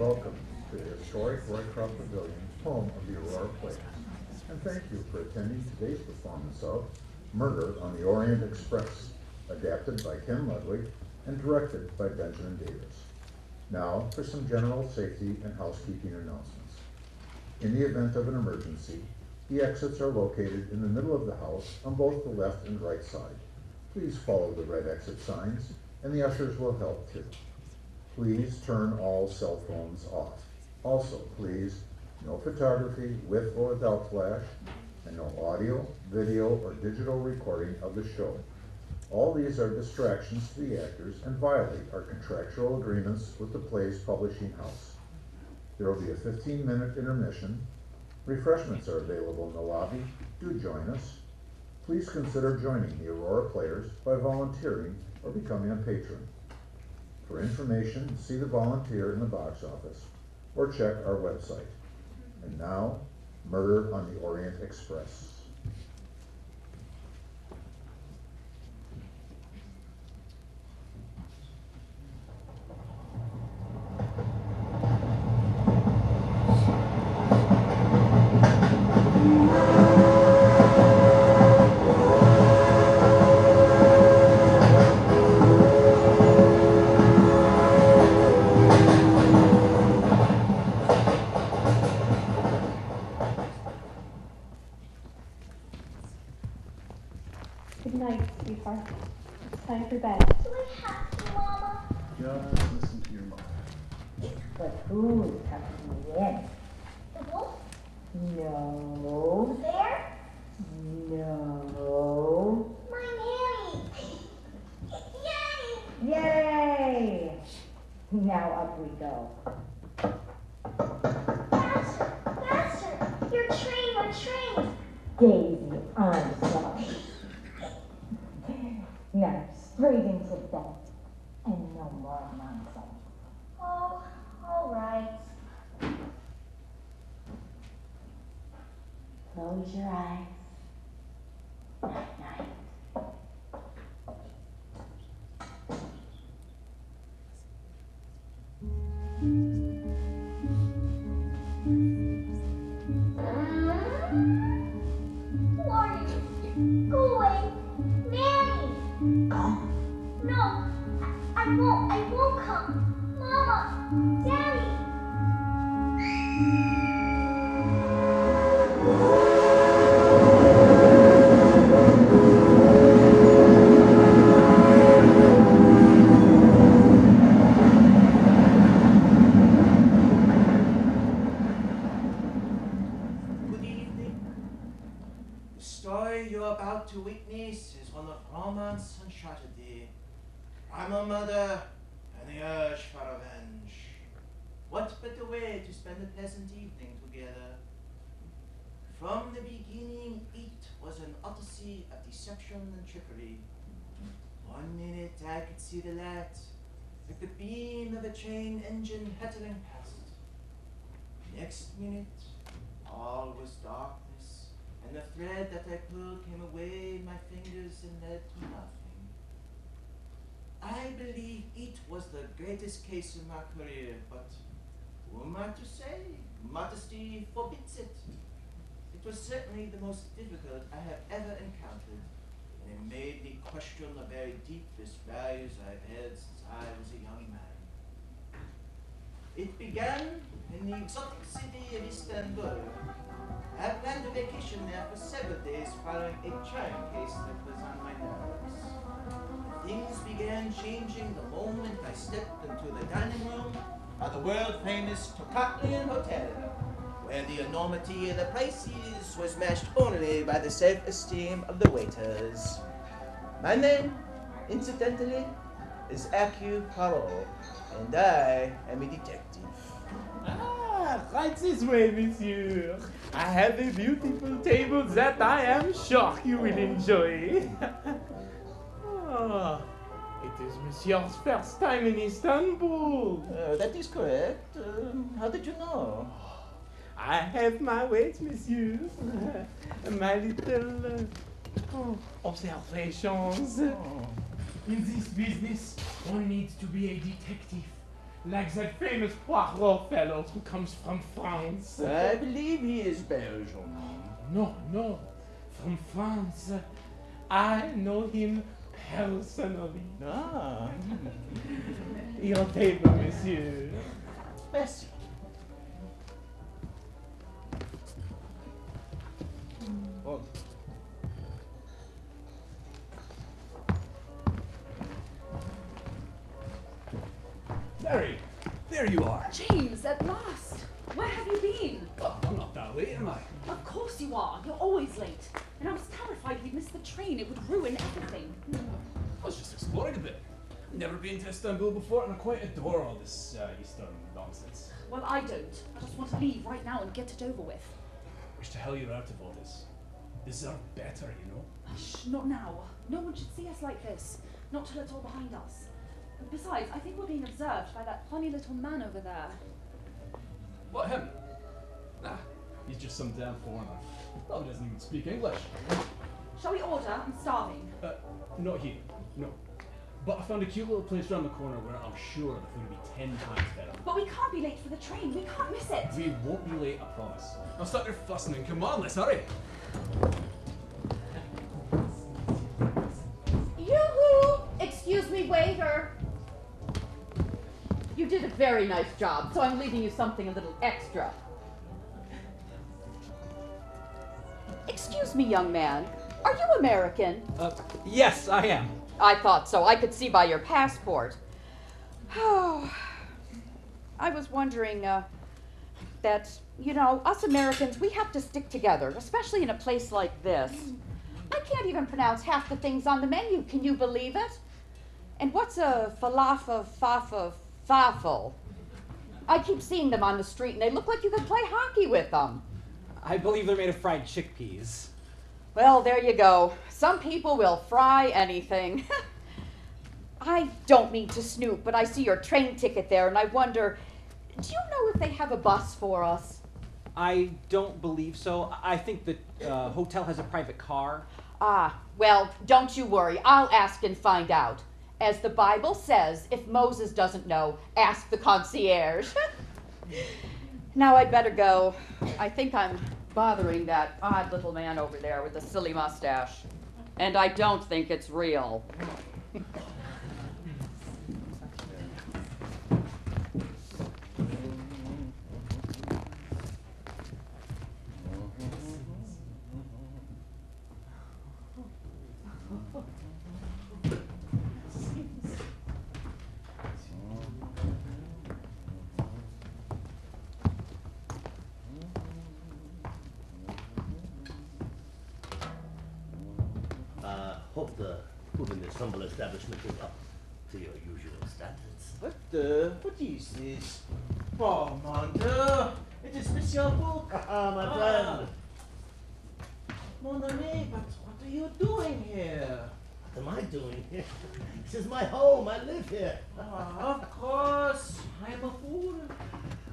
Welcome to the historic Roycroft Pavilion, home of the Aurora Plays. And thank you for attending today's performance of Murder on the Orient Express, adapted by Ken Ludwig and directed by Benjamin Davis. Now for some general safety and housekeeping announcements. In the event of an emergency, the exits are located in the middle of the house on both the left and right side. Please follow the red exit signs, and the ushers will help too. Please turn all cell phones off. Also, please, no photography with or without flash, and no audio, video, or digital recording of the show. All these are distractions to the actors and violate our contractual agreements with the play's publishing house. There will be a 15-minute intermission. Refreshments are available in the lobby. Do join us. Please consider joining the Aurora Players by volunteering or becoming a patron. For information, see the volunteer in the box office or check our website. And now, Murder on the Orient Express. Who's coming in? The wolf? No. The bear? No. My nanny! Yay! Yay! Now up we go. Faster! Faster! Your train! My train! Daisy, I'm sorry. Now straight into bed. And no more nonsense. Oh, all right. Close your eyes. Night, night. Who are you? Go away! Nanny! Come. No! I won't come! Mama! Daddy! Good evening. The story you're about to witness is one of romance and tragedy. I'm a mother and the urge for revenge. What better way to spend a pleasant evening together? From the beginning, it was an odyssey of deception and trickery. 1 minute I could see the light, like the beam of a train engine hurtling past. Next minute, all was darkness, and the thread that I pulled came away in my fingers and led to nothing. I believe it was the greatest case in my career, but who am I to say? Modesty forbids it. It was certainly the most difficult I have ever encountered, and it made me question the very deepest values I've held since I was a young man. It began in the exotic city of Istanbul. I planned a vacation there for several days following a trying case that was on my nerves. Things began changing the moment I stepped into the dining room of the world-famous Tocatlian Hotel, where the enormity of the prices was matched only by the self-esteem of the waiters. My name, incidentally, is Hercule Poirot, and I am a detective. Ah, right this way, monsieur. I have a beautiful table that I am sure you will enjoy. Ah, it is monsieur's first time in Istanbul. That is correct. How did you know? I have my weight, monsieur. My little observations. In this business, one needs to be a detective, like that famous Poirot fellow who comes from France. I believe he is Belgian. No, from France. I know him personally. Ah. Your table, monsieur. Merci. Oh. Mary, there you are. James, at last! Where have you been? Oh, I'm not that late, am I? Of course you are. You're always late. And I was terrified we'd miss the train. It would ruin everything. I was just exploring a bit. Never been to Istanbul before, and I quite adore all this Eastern nonsense. Well, I don't. I just want to leave right now and get it over with. Wish to hell you're out of all this. Deserve better, you know? Shh, not now. No one should see us like this. Not till it's all behind us. Besides, I think we're being observed by that funny little man over there. What, him? Nah, he's just some damn foreigner. Probably doesn't even speak English. Shall we order? I'm starving. Not here, no. But I found a cute little place around the corner where I'm sure the food will be 10 times better. But we can't be late for the train. We can't miss it. We won't be late, I promise. Now stop your fussing and come on, let's hurry. Yoo-hoo! Excuse me, waiter. You did a very nice job, so I'm leaving you something a little extra. Excuse me, young man. Are you American? Yes, I am. I thought so. I could see by your passport. Oh, I was wondering, that, you know, us Americans, we have to stick together, especially in a place like this. I can't even pronounce half the things on the menu. Can you believe it? And what's a falafel? I keep seeing them on the street, and they look like you could play hockey with them. I believe they're made of fried chickpeas. Well, there you go. Some people will fry anything. I don't mean to snoop, but I see your train ticket there, and I wonder, do you know if they have a bus for us? I don't believe so. I think the hotel has a private car. Ah, well, don't you worry. I'll ask and find out. As the Bible says, if Moses doesn't know, ask the concierge. Now I'd better go. I think I'm bothering that odd little man over there with the silly mustache. And I don't think it's real. Hope the food in this humble establishment is up to your usual standards. What is this? Oh, mon Dieu! It is Monsieur Book! My friend! Mon ami, but what are you doing here? What am I doing here? This is my home. I live here. Of course. I am a fool.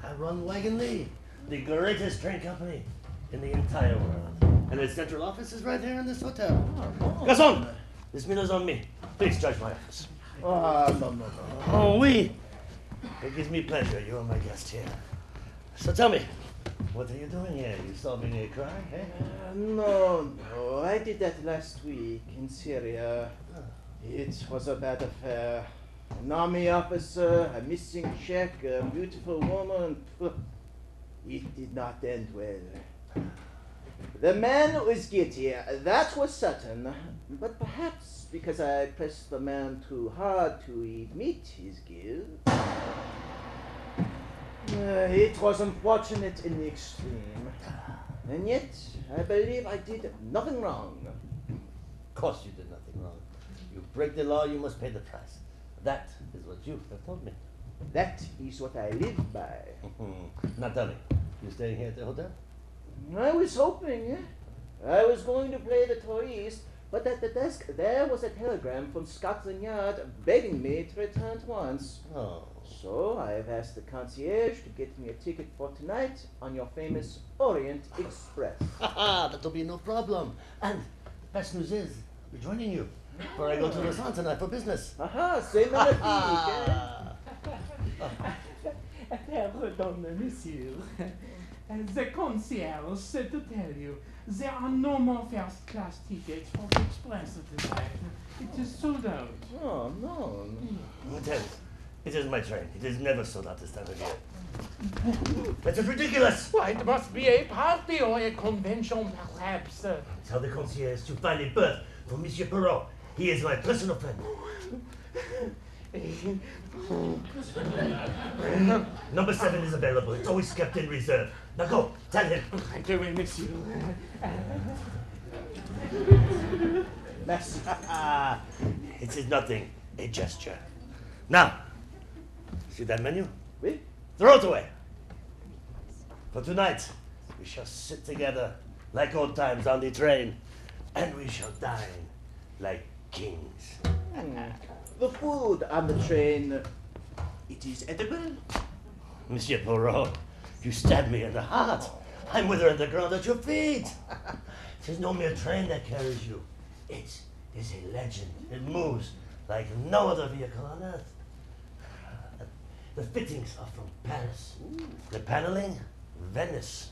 I run Wagon Lee, the greatest train company in the entire world. And its central office is right here in this hotel. Garçon! This meal is on me. Please judge my office. No. Oh, oui. It gives me pleasure. You are my guest here. So tell me, what are you doing here? You saw me near cry, eh? No. I did that last week in Syria. It was a bad affair. An army officer, a missing Czech, a beautiful woman. It did not end well. The man was guilty, that was certain. But perhaps because I pressed the man too hard to admit his guilt. It was unfortunate in the extreme. And yet, I believe I did nothing wrong. Of course you did nothing wrong. You break the law, you must pay the price. That is what you have told me. That is what I live by. Now tell me, you staying here at the hotel? I was hoping. I was going to play the tourist, but at the desk there was a telegram from Scotland Yard begging me to return at once. Oh. So I have asked the concierge to get me a ticket for tonight on your famous Orient Express. That'll be no problem. And best news is, we're joining you. For I go to Lausanne tonight for business. C'est magnifique. Pardon, monsieur. The concierge said to tell you there are no more first-class tickets for the express tonight. It is sold out. Oh, no. It is my train. It is never sold out this time of year. That is ridiculous! Why, it must be a party or a convention, perhaps. Tell the concierge to find a berth for Monsieur Perrault. He is my personal friend. Number 7 is available. It's always kept in reserve. Now go, tell him. Thank you, monsieur. Merci. It is nothing, a gesture. Now, see that menu? Oui? Throw it away. For tonight, we shall sit together like old times on the train, and we shall dine like kings. The food on the train, it is edible? Monsieur Poirot, you stab me in the heart. I'm withering the ground at your feet. It is no mere train that carries you. It is a legend. It moves like no other vehicle on earth. The fittings are from Paris. The paneling, Venice.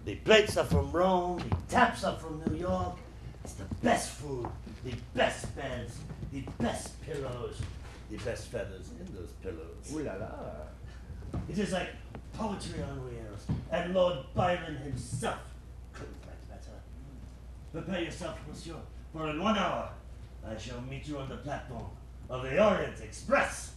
The plates are from Rome. The taps are from New York. It's the best food, the best beds, the best pillows, the best feathers in those pillows. Ooh la la. It is like poetry on wheels, and Lord Byron himself couldn't write better. Prepare yourself, monsieur, for in 1 hour I shall meet you on the platform of the Orient Express.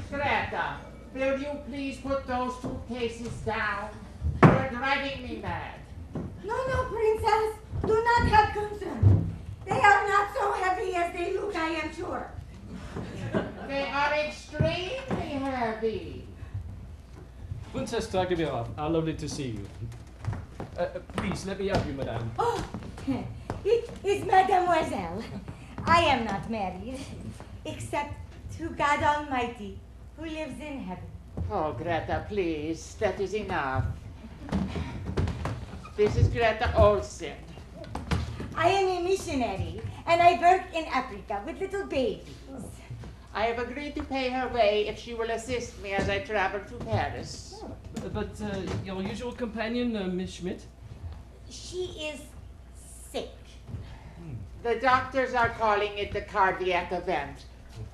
Greta, will you please put those suitcases down? You're driving me mad. No, princess. Do not have concern. They are not so heavy as they look, I am sure. They are extremely heavy. Princess Dragomir, how lovely to see you. Please, let me help you, madame. Oh, it is Mademoiselle. I am not married, except to God Almighty, who lives in heaven. Oh, Greta, please. That is enough. This is Greta Olsen. I am a missionary, and I work in Africa with little babies. I have agreed to pay her way if she will assist me as I travel to Paris. But your usual companion, Miss Schmidt? She is sick. The doctors are calling it a cardiac event.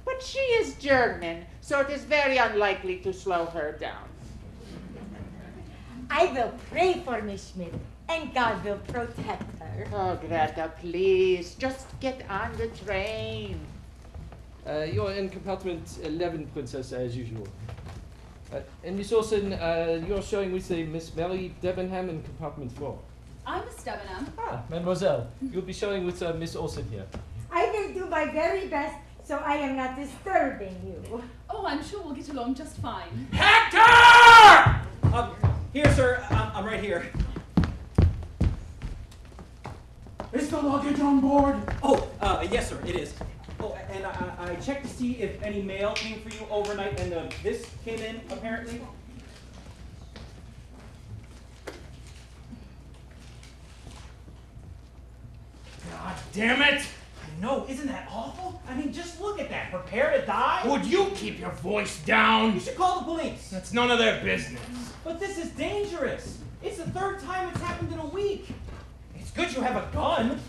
But she is German, so it is very unlikely to slow her down. I will pray for Miss Schmidt, and God will protect her. Oh, Greta, please, just get on the train. You're in compartment 11, Princess, as usual. And Miss Olsen, you're showing with Miss Mary Debenham in compartment 4. I'm Miss Debenham. Mademoiselle, you'll be showing with Miss Olsen here. I will do my very best so I am not disturbing you. Oh, I'm sure we'll get along just fine. Hector! Here, sir. I'm right here. Is the luggage on board? Oh, yes, sir. It is. Oh, and I checked to see if any mail came for you overnight, and this came in, apparently. God damn it! I know, isn't that awful? I mean, just look at that. Prepare to die? Would you keep your voice down? You should call the police. That's none of their business. But this is dangerous. It's the third time it's happened in a week. It's good you have a gun.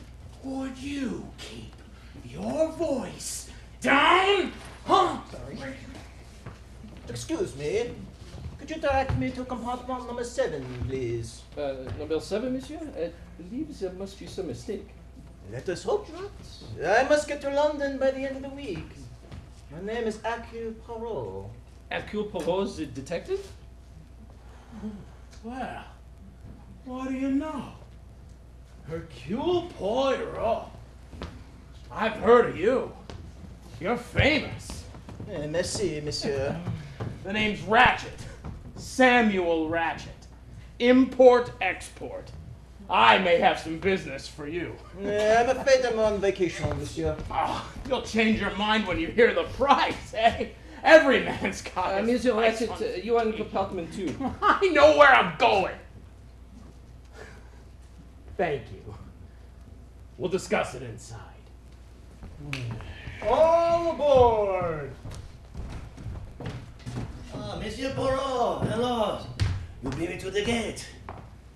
Would you keep your voice down? Huh? Sorry. Excuse me. Could you direct me to compartment number 7, please? Number 7, monsieur? I believe there must be some mistake. Let us hope not. I must get to London by the end of the week. My name is Hercule Poirot. Hercule Poirot, the detective? Well, what do you know? Hercule Poirot. I've heard of you. You're famous. Merci, monsieur. The name's Ratchet. Samuel Ratchet. Import-export. I may have some business for you. I'm afraid I'm on vacation, monsieur. Oh, you'll change your mind when you hear the price, eh? Every man's got his Monsieur price Ratchet, on- you are in compartment 2. I know where I'm going. Thank you. We'll discuss it inside. All aboard! Ah, Monsieur Poirot, hello. You bring me to the gate.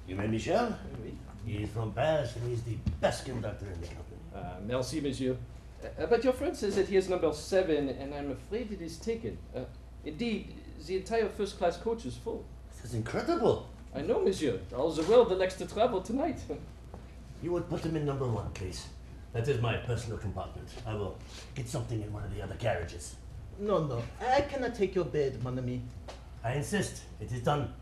You met Michel? Oui. He is from Paris and he's the best conductor in the company. Merci, monsieur. But your friend says that he is number 7, and I'm afraid it is taken. Indeed, the entire first-class coach is full. This is incredible. I know, monsieur. All the world elects to travel tonight. You would put him in number 1, please. That is my personal compartment. I will get something in one of the other carriages. No. I cannot take your bed, mon ami. I insist. It is done.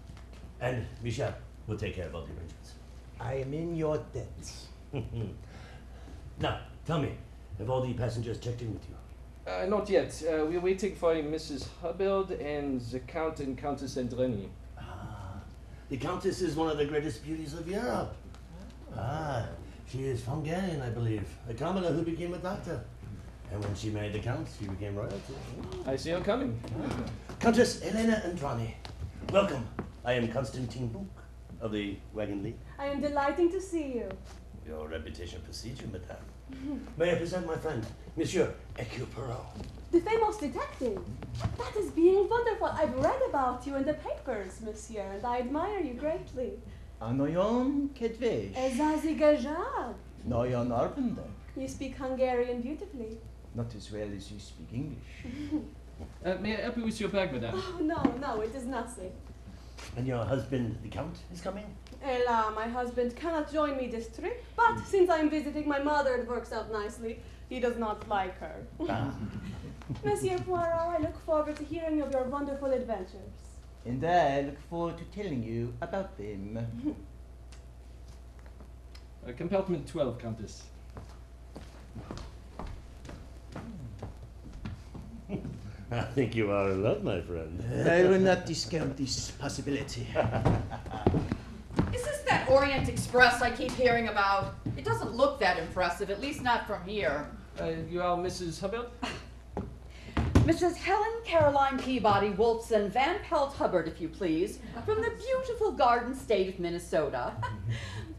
And Michel will take care of all the arrangements. I am in your debt. Now, tell me, have all the passengers checked in with you? Not yet. We're waiting for Mrs. Hubbard and the Count and Countess Andreni. Ah, the Countess is one of the greatest beauties of Europe. Ah, she is Hungarian, I believe. A commoner who became a doctor. And when she married the Count, she became royalty. I see her coming. Countess Elena Andrani, welcome. I am Constantine Book of the Wagon League. I am delighted to see you. Your reputation precedes you, madame. May I present my friend, Monsieur Hercule Poirot? The famous detective. That is being wonderful. I've read about you in the papers, monsieur, and I admire you greatly. Anoyon kedvesh. Ezazigajab. Noyon arbender. You speak Hungarian beautifully. Not as well as you speak English. May I help you with your bag, madame? Oh, no, it is nothing. And your husband, the Count, is coming? Ella, my husband cannot join me this trip, but since I'm visiting my mother, it works out nicely. He does not like her. Monsieur Poirot, I look forward to hearing of your wonderful adventures. And I look forward to telling you about them. Compartment 12, Countess. I think you are in love, my friend. I will not discount this possibility. Is this that Orient Express I keep hearing about? It doesn't look that impressive, at least not from here. You are Mrs. Hubbard? Mrs. Helen Caroline Peabody Wolfson Van Pelt Hubbard, if you please, from the beautiful Garden State of Minnesota.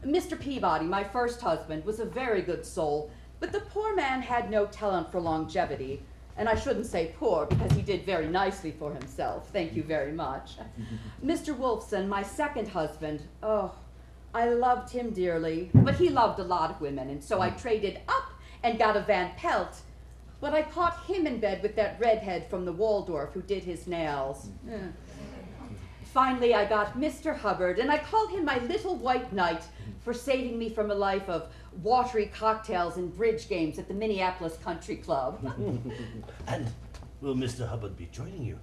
Mr. Peabody, my first husband, was a very good soul, but the poor man had no talent for longevity. And I shouldn't say poor, because he did very nicely for himself. Thank you very much. Mr. Wolfson, my second husband, oh, I loved him dearly, but he loved a lot of women, and so I traded up and got a Van Pelt. But I caught him in bed with that redhead from the Waldorf who did his nails. Finally, I got Mr. Hubbard, and I call him my little white knight for saving me from a life of watery cocktails and bridge games at the Minneapolis Country Club. And will Mr. Hubbard be joining you?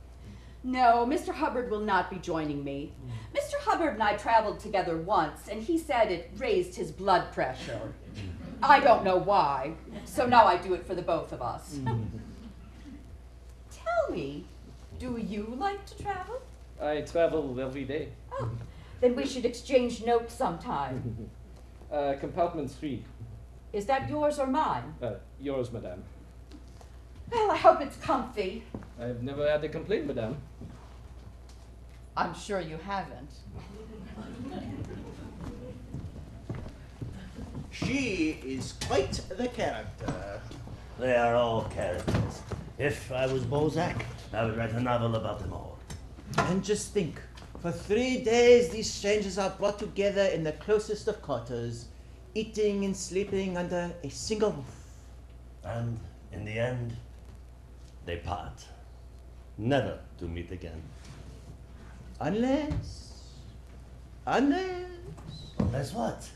No, Mr. Hubbard will not be joining me. Mr. Hubbard and I traveled together once, and he said it raised his blood pressure. I don't know why, so now I do it for the both of us. Tell me, do you like to travel? I travel every day. Oh, then we should exchange notes sometime. Compartment 3. Is that yours or mine? Yours, madame. Well, I hope it's comfy. I've never had a complaint, madame. I'm sure you haven't. She is quite the character. They are all characters. If I was Balzac, I would write a novel about them all. And just think, for 3 days these strangers are brought together in the closest of quarters, eating and sleeping under a single roof. And in the end, they part, never to meet again. Unless what?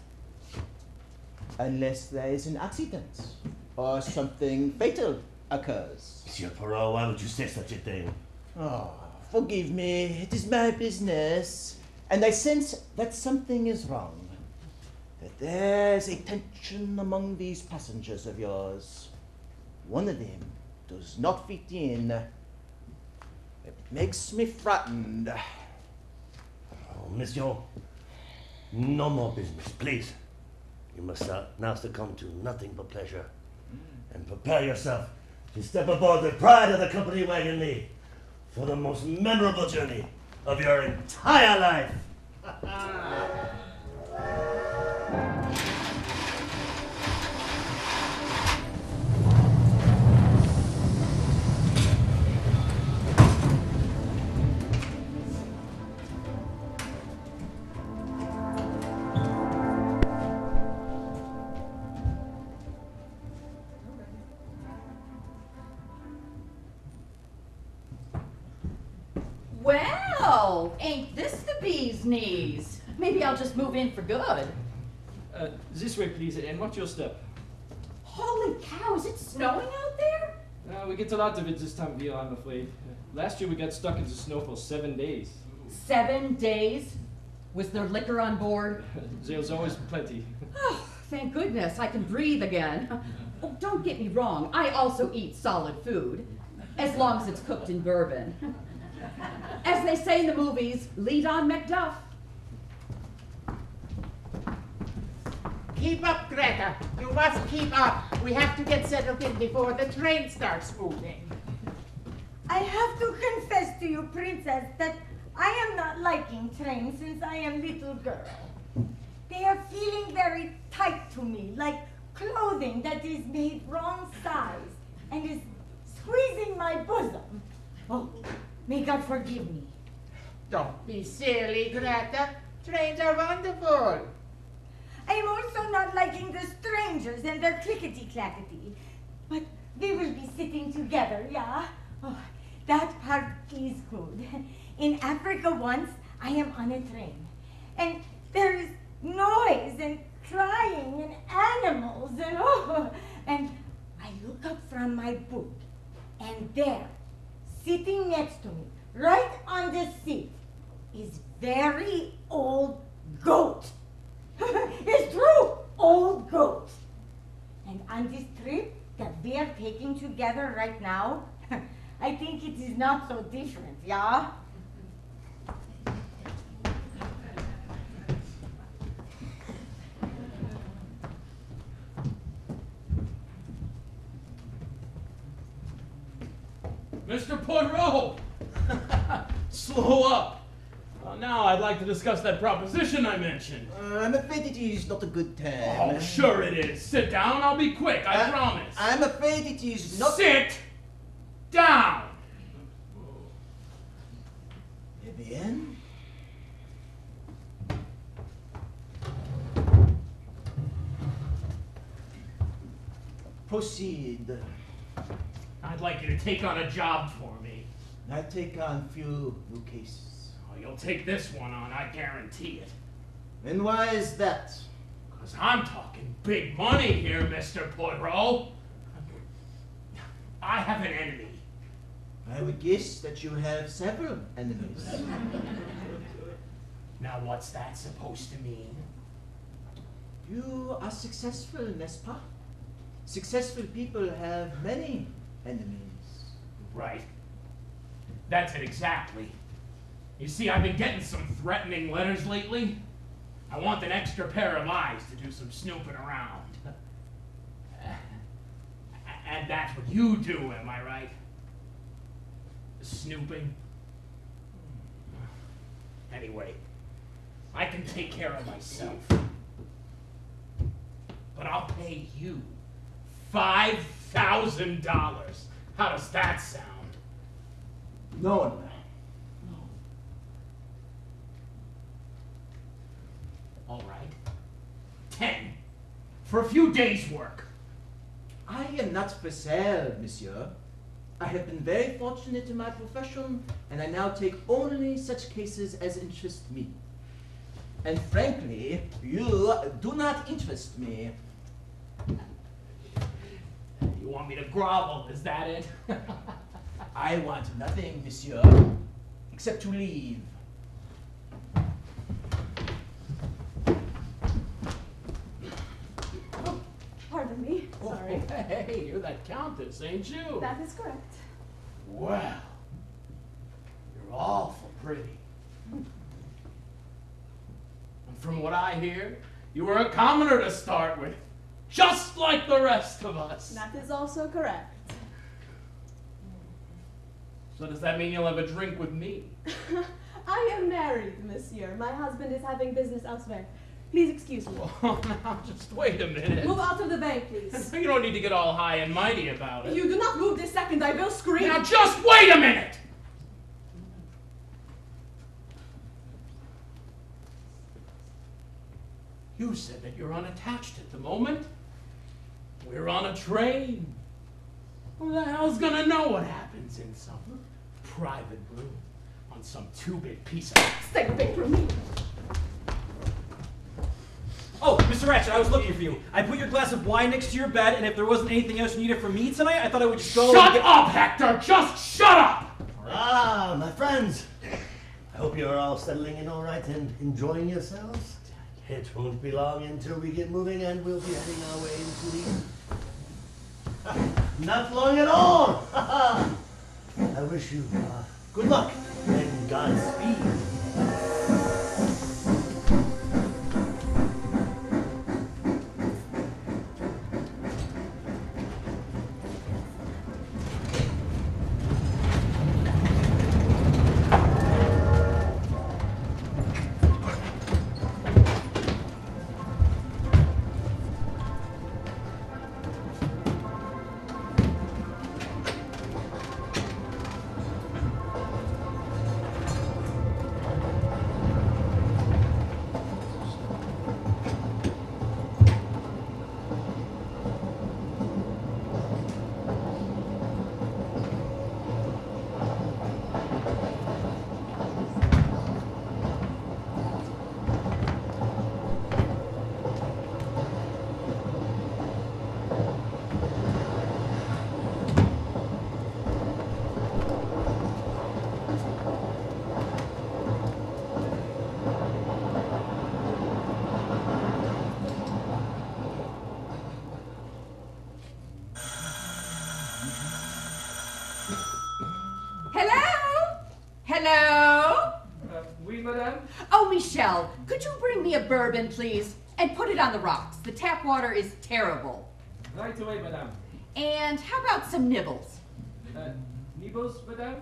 Unless there is an accident, or something fatal occurs. Monsieur Poirot, why would you say such a thing? Oh, forgive me, it is my business, and I sense that something is wrong. That there's a tension among these passengers of yours. One of them does not fit in. It makes me frightened. Oh, monsieur, no more business, please. You must now succumb to nothing but pleasure. And prepare yourself to step aboard the pride of the company wagon me for the most memorable journey of your entire life. Well, ain't this the bee's knees? Maybe I'll just move in for good. This way, please, and watch your step. Holy cow, is it snowing out there? We get a lot of it this time of year, I'm afraid. Last year we got stuck in the snow for 7 days. 7 days? Was there liquor on board? There's always plenty. Oh, thank goodness, I can breathe again. Oh, don't get me wrong, I also eat solid food, as long as it's cooked in bourbon. As they say in the movies, lead on Macduff. Keep up, Greta. You must keep up. We have to get settled in before the train starts moving. I have to confess to you, Princess, that I am not liking trains since I am little girl. They are feeling very tight to me, like clothing that is made wrong size and is squeezing my bosom. Oh, may God forgive me. Don't be silly, Greta. Trains are wonderful. I am also not liking the strangers and their clickety-clackety. But we will be sitting together, yeah? Oh, that part is good. In Africa once, I am on a train. And there is noise and crying and animals and I look up from my book and there, sitting next to me, right on the seat, is very old goat. It's true, old goat. And on this trip that we are taking together right now, I think it is not so different, yeah? Mr. Poirot! Slow up. Now I'd like to discuss that proposition I mentioned. I'm afraid it is not a good time. Oh, sure it is. Sit down, I'll be quick, I promise. I'm afraid it is not... Sit down! Eh bien? Proceed. I'd like you to take on a job for me. I take on few new cases. Oh, you'll take this one on, I guarantee it. And why is that? Because I'm talking big money here, Mr. Poirot. I have an enemy. I would guess that you have several enemies. Now what's that supposed to mean? You are successful, n'est-ce pas? Successful people have many enemies. Right. That's it exactly. You see, I've been getting some threatening letters lately. I want an extra pair of eyes to do some snooping around. And that's what you do, am I right? Snooping? Anyway, I can take care of myself. But I'll pay you $5,000. How does that sound? No. All right. 10. For a few days' work. I am not for sale, monsieur. I have been very fortunate in my profession, and I now take only such cases as interest me. And frankly, you do not interest me. You want me to grovel, is that it? I want nothing, monsieur, except to leave. Pardon me. Sorry. Oh, hey, you're that countess, ain't you? That is correct. Well, you're awful pretty. And from what I hear, you were a commoner to start with, just like the rest of us. That is also correct. So does that mean you'll have a drink with me? I am married, monsieur. My husband is having business elsewhere. Please excuse me. Oh, now, just wait a minute. Move out of the bank, please. You don't need to get all high and mighty about it. You do not move this second, I will scream. Now just wait a minute! You said that you're unattached at the moment. We're on a train. Who the hell's gonna know what happens in some private room on some two-bit piece of... Stay away from me. Oh, Mr. Ratchet, I was looking for you. I put your glass of wine next to your bed, and if there wasn't anything else you needed from me tonight, I thought I would just go Shut up, Hector! Just shut up! Ah, my friends. I hope you're all settling in all right and enjoying yourselves. It won't be long until we get moving and we'll be heading our way into the... Not long at all! I wish you good luck and Godspeed. Michelle, could you bring me a bourbon, please? And put it on the rocks. The tap water is terrible. Right away, madame. And how about some nibbles? Nibbles, madame?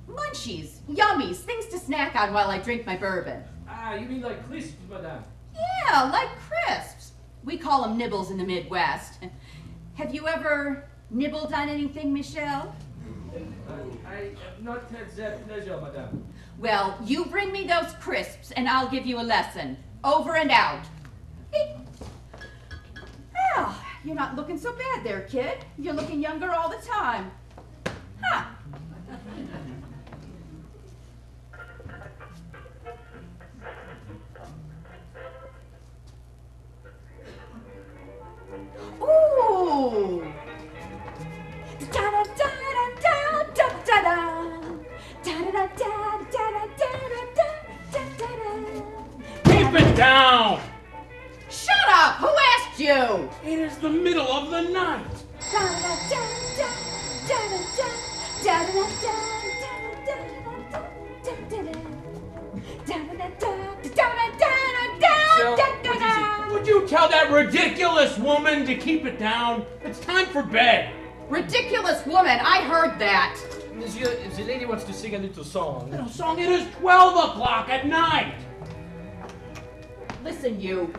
Munchies, yummies, things to snack on while I drink my bourbon. Ah, you mean like crisps, madame? Yeah, like crisps. We call them nibbles in the Midwest. Have you ever nibbled on anything, Michelle? I have not had that pleasure, madame. Well, you bring me those crisps and I'll give you a lesson. Over and out. Well, you're not looking so bad there, kid. You're looking younger all the time. Huh. Ooh. Keep it down! Shut up! Who asked you? It is the middle of the night. Would you tell that ridiculous woman to keep it down? It's time for bed. Ridiculous woman, I heard that. Monsieur, if the lady wants to sing a little song. Little song, it is 12 o'clock at night. Listen, you.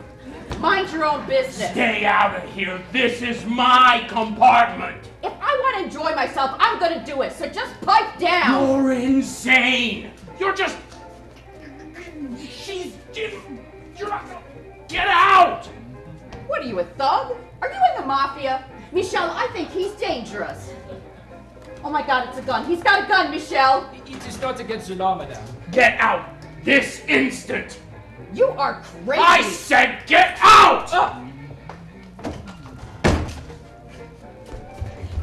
Mind your own business. Stay out of here. This is my compartment. If I want to enjoy myself, I'm going to do it, so just pipe down. You're insane. You're just... Get out! What are you, a thug? Are you in the mafia? Michelle, I think he's dangerous. Oh my God, it's a gun. He's got a gun, Michelle. It is not against the law, madame. Get out this instant. You are crazy. I said get out! Da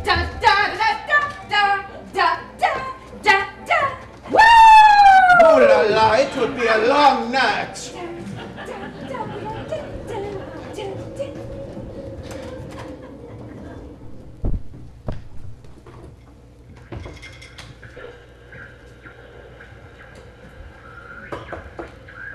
da da da da da da da da. Woo! Oh la la, it would be a long night.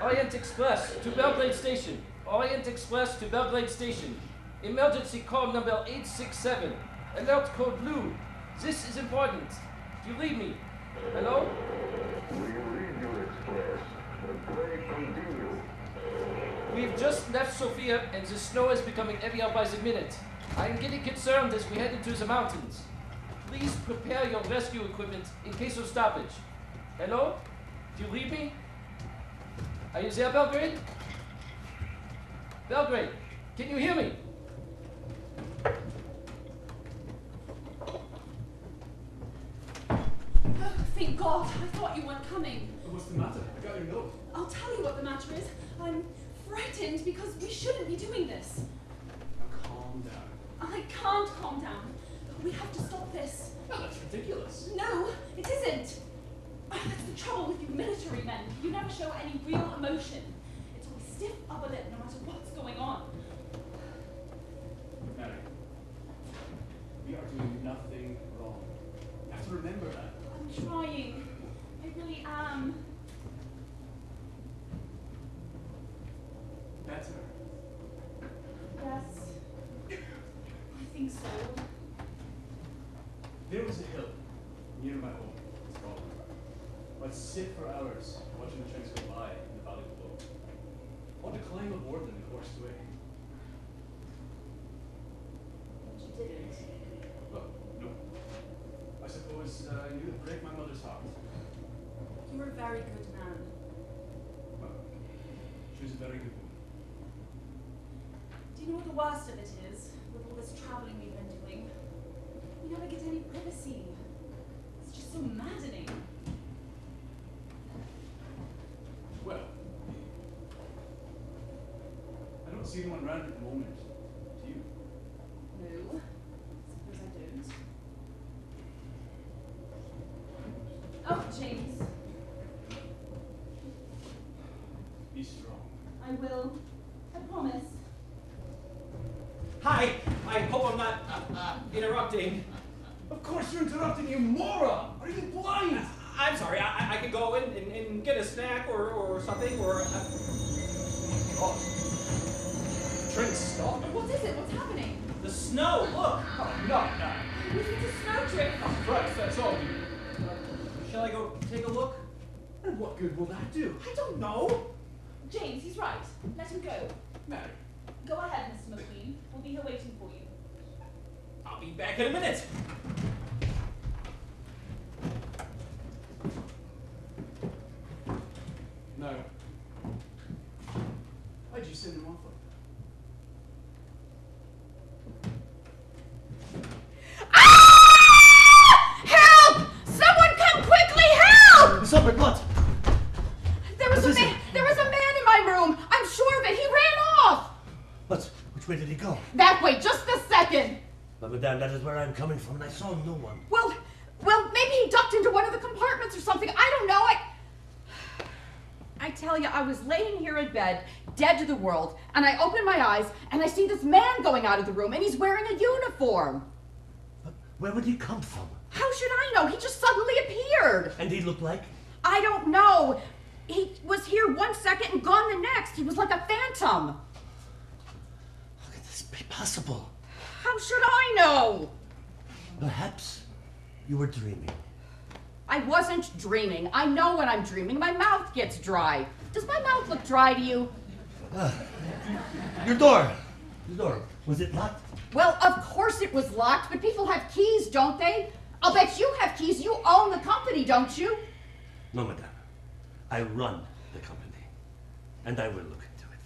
Orient Express to Belgrade Station. Orient Express to Belgrade Station. Emergency call number 867. Alert code blue. This is important. Do you read me? Hello? We read you, Express. Pray continue. We've just left Sofia and the snow is becoming heavier by the minute. I'm getting concerned as we head into the mountains. Please prepare your rescue equipment in case of stoppage. Hello? Do you read me? Are you there, Belgrade? Belgrade, can you hear me? Oh, thank God. I thought you weren't coming. What's the matter? I got your note. I'll tell you what the matter is. I'm frightened because we shouldn't be doing this. Now calm down. I can't calm down. We have to stop this. Oh, that's ridiculous. No, it isn't. That's the trouble with you military men. You never show any real emotion. It's always stiff upper lip no matter what's going on. Mary, we are doing nothing wrong. You have to remember that. I'm trying. I really am. Better. Yes. I think so. There was a hill near my home. It's called. I'd sit for hours watching the trains go by in the valley below. I want to climb aboard them and course away. But you didn't. Well, no. I suppose you would break my mother's heart. You were a very good man. Well, she was a very good woman. Do you know what the worst of it is, with all this traveling we've been doing? We never get any privacy. It's just so maddening. Well, I don't see anyone around at the moment. Do you? No. Suppose I don't. Oh, James. Be strong. I will. I promise. Hi, I hope I'm not interrupting. Of course you're interrupting, you moron! Are you blind? I'm sorry. I could go in and get a snack or something or. Oh, the train stopped. What is it? What's happening? The snow. Look. Oh, no. It's a snow drift. Christ, that's all. Shall I go take a look? And what good will that do? I don't know. James, he's right. Let him go. Mary. Go ahead, Mr. McQueen. We'll be here waiting for you. I'll be back in a minute. No. Why'd you send him off like that? Help! Someone come quickly, help! What's up, what? There was a man in my room. I'm sure of it. He ran off. What? Which way did he go? That way, just a second. But madame, that is where I'm coming from, and I saw no one. Well, maybe he ducked into one of the compartments or something. I don't know. I tell you, I was laying here in bed, dead to the world, and I open my eyes, and I see this man going out of the room, and he's wearing a uniform. But where would he come from? How should I know? He just suddenly appeared. And he looked like? I don't know. He was here 1 second and gone the next. He was like a phantom. How could this be possible? How should I know? Perhaps you were dreaming. I wasn't dreaming. I know when I'm dreaming. My mouth gets dry. Does my mouth look dry to you? Your door. Was it locked? Well, of course it was locked, but people have keys, don't they? I'll bet you have keys. You own the company, don't you? No, madame. I run the company, and I will look into it.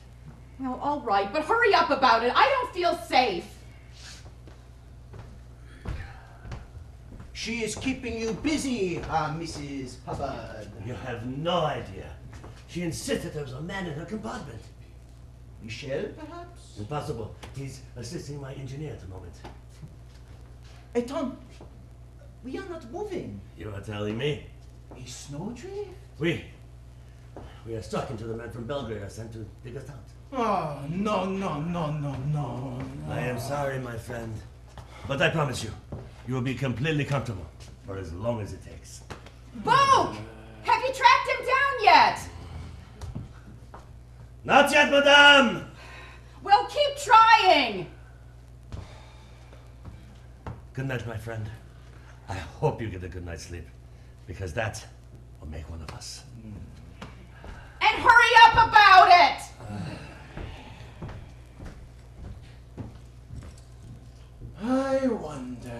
Well, all right, but hurry up about it. I don't feel safe. She is keeping you busy, Mrs. Hubbard. You have no idea. She insisted there was a man in her compartment. Michel, perhaps? Impossible. He's assisting my engineer at the moment. Hey, Tom, we are not moving. You are telling me? A snowdrift? We are stuck until the men from Belgrade are sent to dig us out. Oh, no. I am sorry, my friend. But I promise you, you will be completely comfortable for as long as it takes. Boom! Have you tracked him down yet? Not yet, madame! Well, keep trying! Good night, my friend. I hope you get a good night's sleep, because that will make one of us. And hurry up about it! I wonder.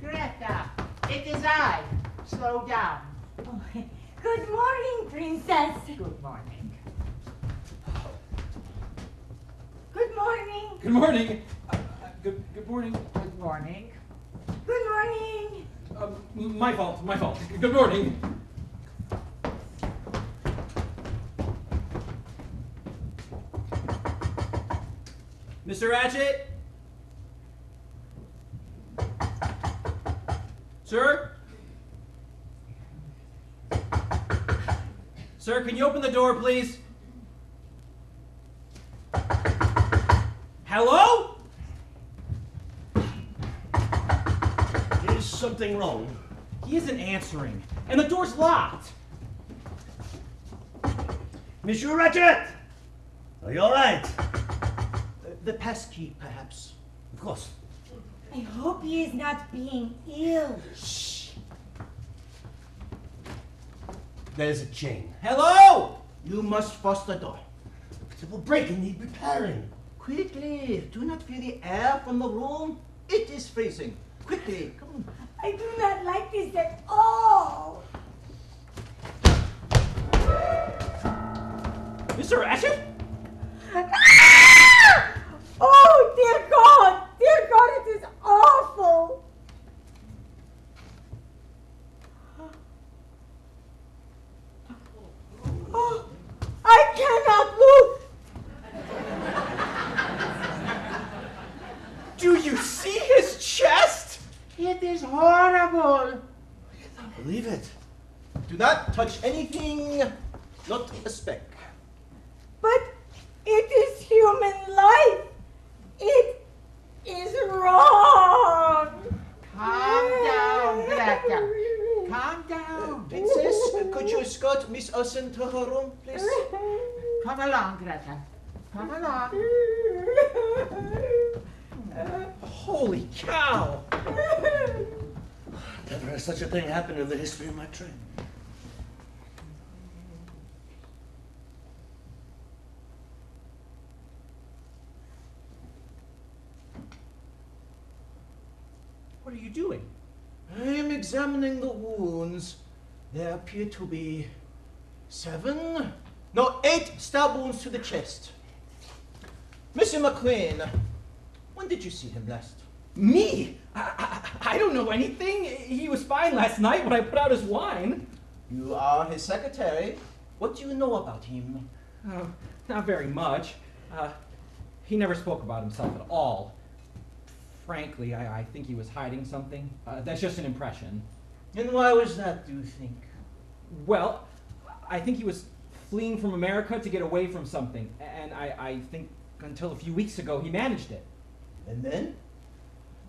Greta, it is I. Slow down. Oh, good morning, Princess. Good morning. Good morning. Good morning. Good morning. Good morning. Good morning. My fault. Good morning. Mr. Ratchet? Sir? Sir, can you open the door, please? Hello? Is something wrong? He isn't answering, and the door's locked. Monsieur Ratchet! Are you all right? The passkey, perhaps. Of course. I hope he is not being ill. Shh. There's a chain. Hello? You must force the door. It will break and need repairing. Quickly, do not feel the air from the room. It is freezing. Quickly, come on. I do not like this at all. Mr. Ratchet? Ah! Oh, dear God! Dear God, it is awful! Oh, believe it. Do not touch anything, not a speck. But it is human life. It is wrong. Calm down, Greta. Calm down. Princess, could you escort Miss Olsen to her room, please? Come along, Greta. Come along. Holy cow! Never has such a thing happened in the history of my train. What are you doing? I am examining the wounds. There appear to be 8 stab wounds to the chest. Mr. McQueen, when did you see him last? Me? I don't know anything. He was fine last night when I put out his wine. You are his secretary. What do you know about him? Not very much. He never spoke about himself at all. Frankly, I think he was hiding something. That's just an impression. And why was that, do you think? Well, I think he was fleeing from America to get away from something. And I think until a few weeks ago he managed it. And then?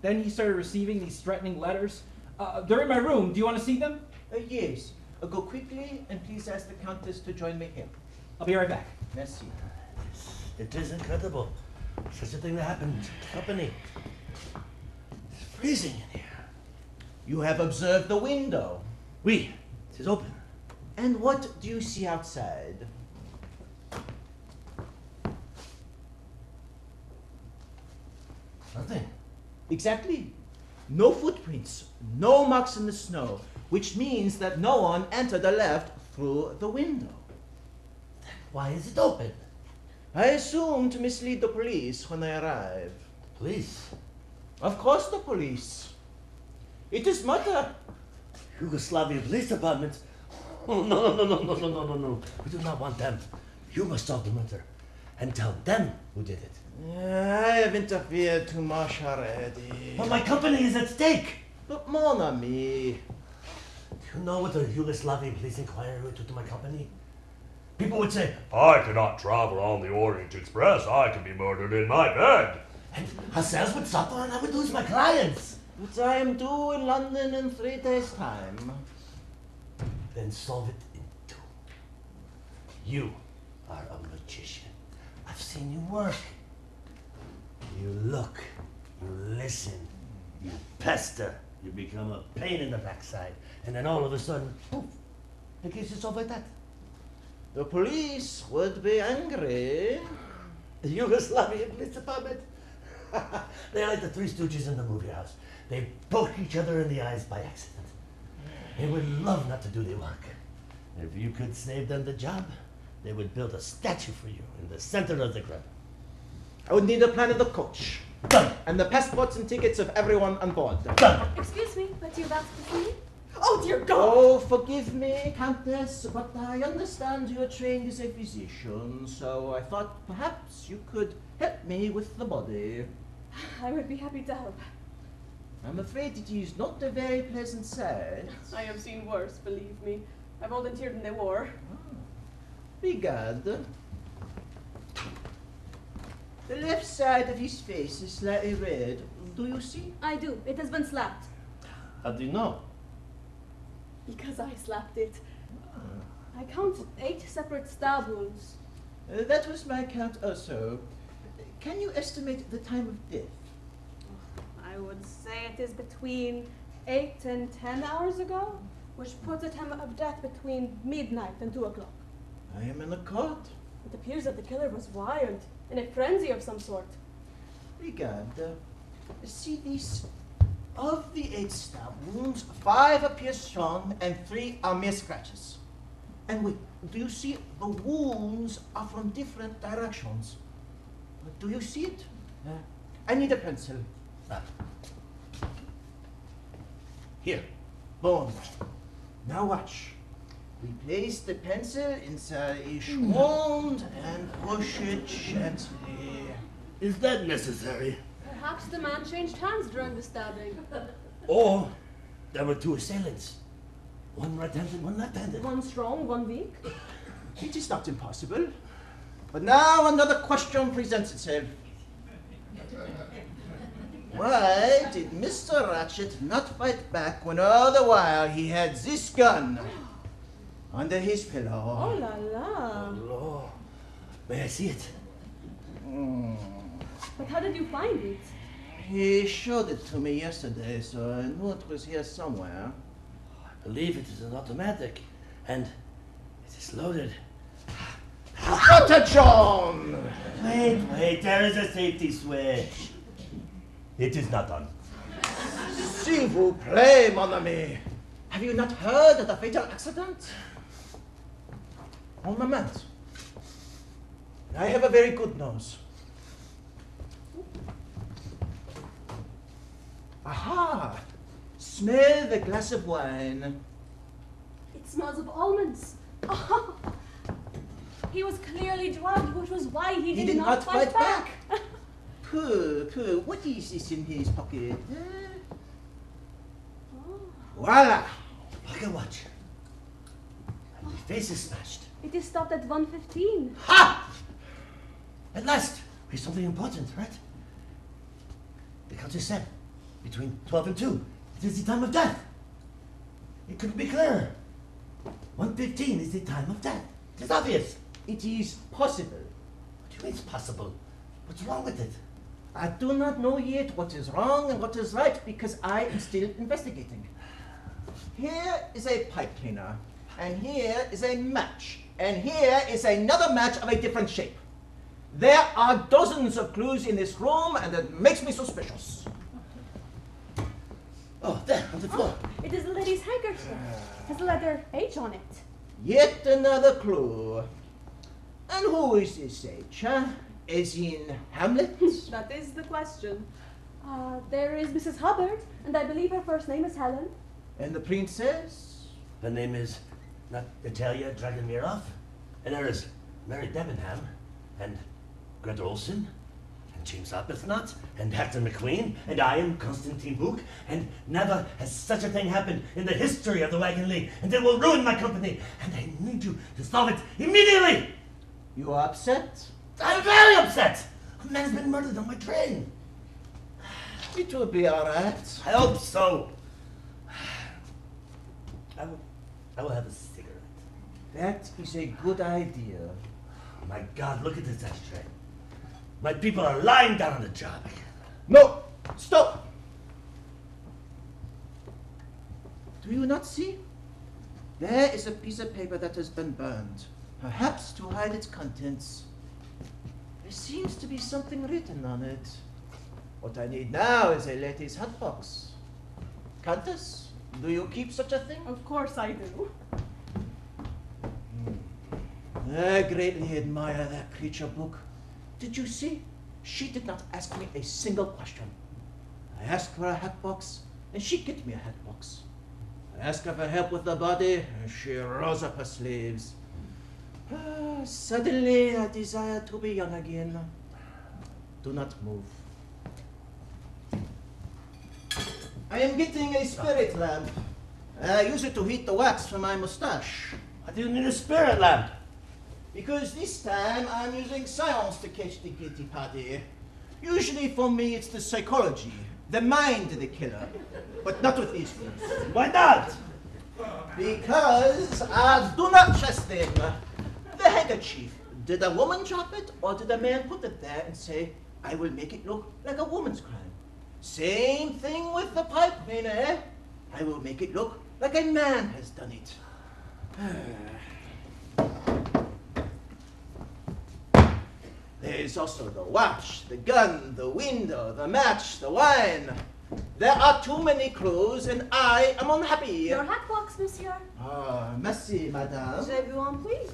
Then he started receiving these threatening letters. They're in my room. Do you want to see them? Yes. Go quickly and please ask the Countess to join me here. I'll be right back. Merci. It is incredible. Such a thing that happened in company. It's freezing in here. You have observed the window. Oui, it is open. And what do you see outside? Nothing. Exactly. No footprints, no marks in the snow, which means that no one entered or left through the window. Why is it open? I assume to mislead the police when they arrive. Police? Of course the police. It is matter. Yugoslavia Police Department? Oh, no. We do not want them. You must solve the matter and tell them who did it. I have interfered too much already. But my company is at stake. But mon ami. Do you know what the Yugoslavian police inquiry would do to my company? People would say, I cannot travel on the Orient Express. I can be murdered in my bed. And our sales would suffer and I would lose my clients. But I am due in London in 3 days' time. Then solve it in 2. You are a magician. I've seen you work. You look, you listen, you pester, you become a pain in the backside, and then all of a sudden, poof, the case is solved like that. The police would be angry. The Yugoslavian police department? They're like the Three Stooges in the movie house. They poke each other in the eyes by accident. They would love not to do their work. If you could save them the job, they would build a statue for you in the center of the crowd. I would need a plan of the coach. Done. And the passports and tickets of everyone on board. Done. Excuse me, but you're about to see me? Oh, dear God! Oh, forgive me, Countess, but I understand you are trained as a physician, so I thought perhaps you could help me with the body. I would be happy to help. I'm afraid it is not a very pleasant sight. I have seen worse, believe me. I volunteered in the war. Regard. The left side of his face is slightly red. Do you see? I do. It has been slapped. How do you know? Because I slapped it. I counted 8 separate stab wounds. That was my count also. Can you estimate the time of death? I would say it is between 8 and 10 hours ago, which puts the time of death between midnight and 2 o'clock. I am in a court. It appears that the killer was wild, in a frenzy of some sort. Regard. See these? Of the 8 stab wounds, 5 appear strong and 3 are mere scratches. And wait, do you see the wounds are from different directions? Do you see it? I need a pencil. Here. Boom. Now watch. We place the pencil inside each wound and push it gently. Is that necessary? Perhaps the man changed hands during the stabbing. Or there were 2 assailants. One right-handed, one left-handed. One strong, one weak. It is not impossible. But now another question presents itself. Why did Mr. Ratchet not fight back when all the while he had this gun under his pillow? Oh la la. Oh, may I see it? But how did you find it? He showed it to me yesterday, so I knew it was here somewhere. I believe it is an automatic, and it is loaded. Attention! Wait, there is a safety switch. It is not on. S'il vous plaît, mon ami. Have you not heard of the fatal accident? Un moment. I have a very good nose. Aha! Smell the glass of wine. It smells of almonds. He was clearly drugged, which was why he did not fight back. Pooh, what is this in his pocket? Voila! Pocket watch. And my face is smashed. It is stopped at 1:15. Ha! At last! We have something important, right? The countess said, between 12 and 2, it is the time of death. It couldn't be clearer. 1:15 is the time of death. It is obvious. It is possible. What do you mean it's possible? What's wrong with it? I do not know yet what is wrong and what is right because I am still investigating. Here is a pipe cleaner, and here is a match, and here is another match of a different shape. There are dozens of clues in this room, and it makes me suspicious. Oh, there, on the floor. It is the lady's handkerchief. It has the letter H on it. Yet another clue. And who is this H, huh? As in Hamlet? That is the question. There is Mrs. Hubbard, and I believe her first name is Helen. And the princess? Her name is not Natalia Dragomirov. And there is Mary Debenham, and Greta Olson, and James Arbuthnot, and Hector McQueen, and I am Constantine Book, and never has such a thing happened in the history of the Wagon League, and it will ruin my company, and I need you to solve it immediately! You are upset? I'm very upset! A man has been murdered on my train. It will be all right. I hope so. I will have a cigarette. That is a good idea. Oh my God, look at this ashtray. My people are lying down on the job again. No! Stop! Do you not see? There is a piece of paper that has been burned, perhaps to hide its contents. There seems to be something written on it. What I need now is a lady's hat box. Countess, do you keep such a thing? Of course I do. I greatly admire that creature, Book. Did you see? She did not ask me a single question. I asked for a hat box, and she get me a hat box. I asked her for help with the body, and she rolls up her sleeves. Suddenly, I desire to be young again. Do not move. I am getting a spirit lamp. I use it to heat the wax for my mustache. I didn't need a spirit lamp. Because this time I'm using science to catch the guilty party. Usually for me it's the psychology, the mind of the killer. But not with these things. Why not? Because I do not trust them. The handkerchief. Did a woman drop it, or did a man put it there and say, I will make it look like a woman's crime? Same thing with the pipe cleaner, eh? I will make it look like a man has done it. There is also the watch, the gun, the window, the match, the wine. There are too many clues, and I am unhappy. Your hat box, monsieur. Ah, merci, madame. Je vous en prie.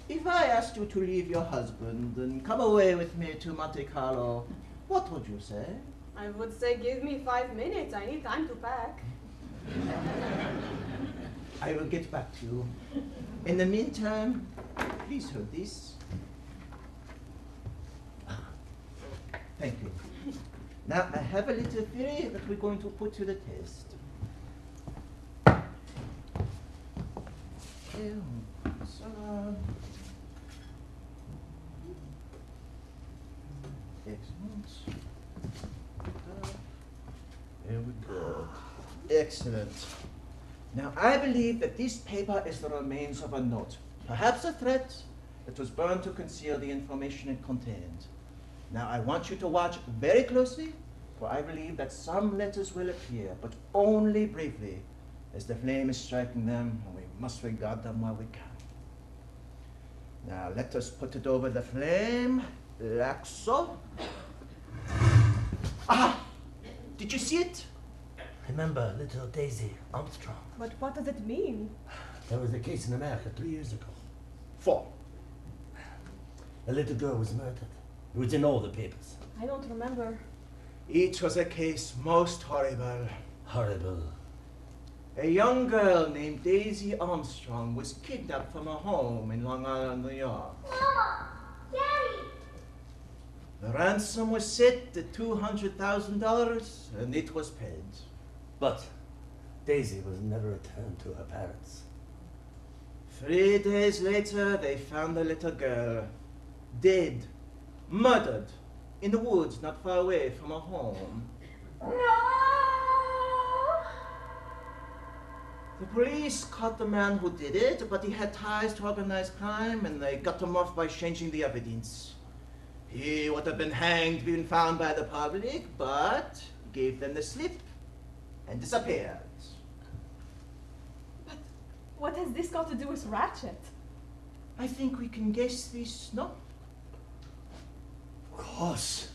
If I asked you to leave your husband and come away with me to Monte Carlo, what would you say? I would say give me 5 minutes. I need time to pack. I will get back to you. In the meantime, please hold this. Thank you. Now, I have a little theory that we're going to put to the test. Excellent. There we go. Excellent. Now, I believe that this paper is the remains of a note, perhaps a threat that was burned to conceal the information it contained. Now, I want you to watch very closely, for I believe that some letters will appear, but only briefly, as the flame is striking them, and we must regard them while we can. Now, let us put it over the flame, like so. Ah! Did you see it? Remember little Daisy Armstrong? But what does it mean? There was a case in America 3 years ago. 4. A little girl was murdered. It was in all the papers. I don't remember. It was a case most horrible. Horrible. A young girl named Daisy Armstrong was kidnapped from her home in Long Island, New York. Mama! Daddy! The ransom was set at $200,000, and it was paid. But Daisy was never returned to her parents. 3 days later, they found the little girl, dead, murdered, in the woods not far away from her home. No! The police caught the man who did it, but he had ties to organized crime, and they got him off by changing the evidence. He would have been hanged, been found by the public, but gave them the slip and disappeared. But what has this got to do with Ratchet? I think we can guess this, no? Of course.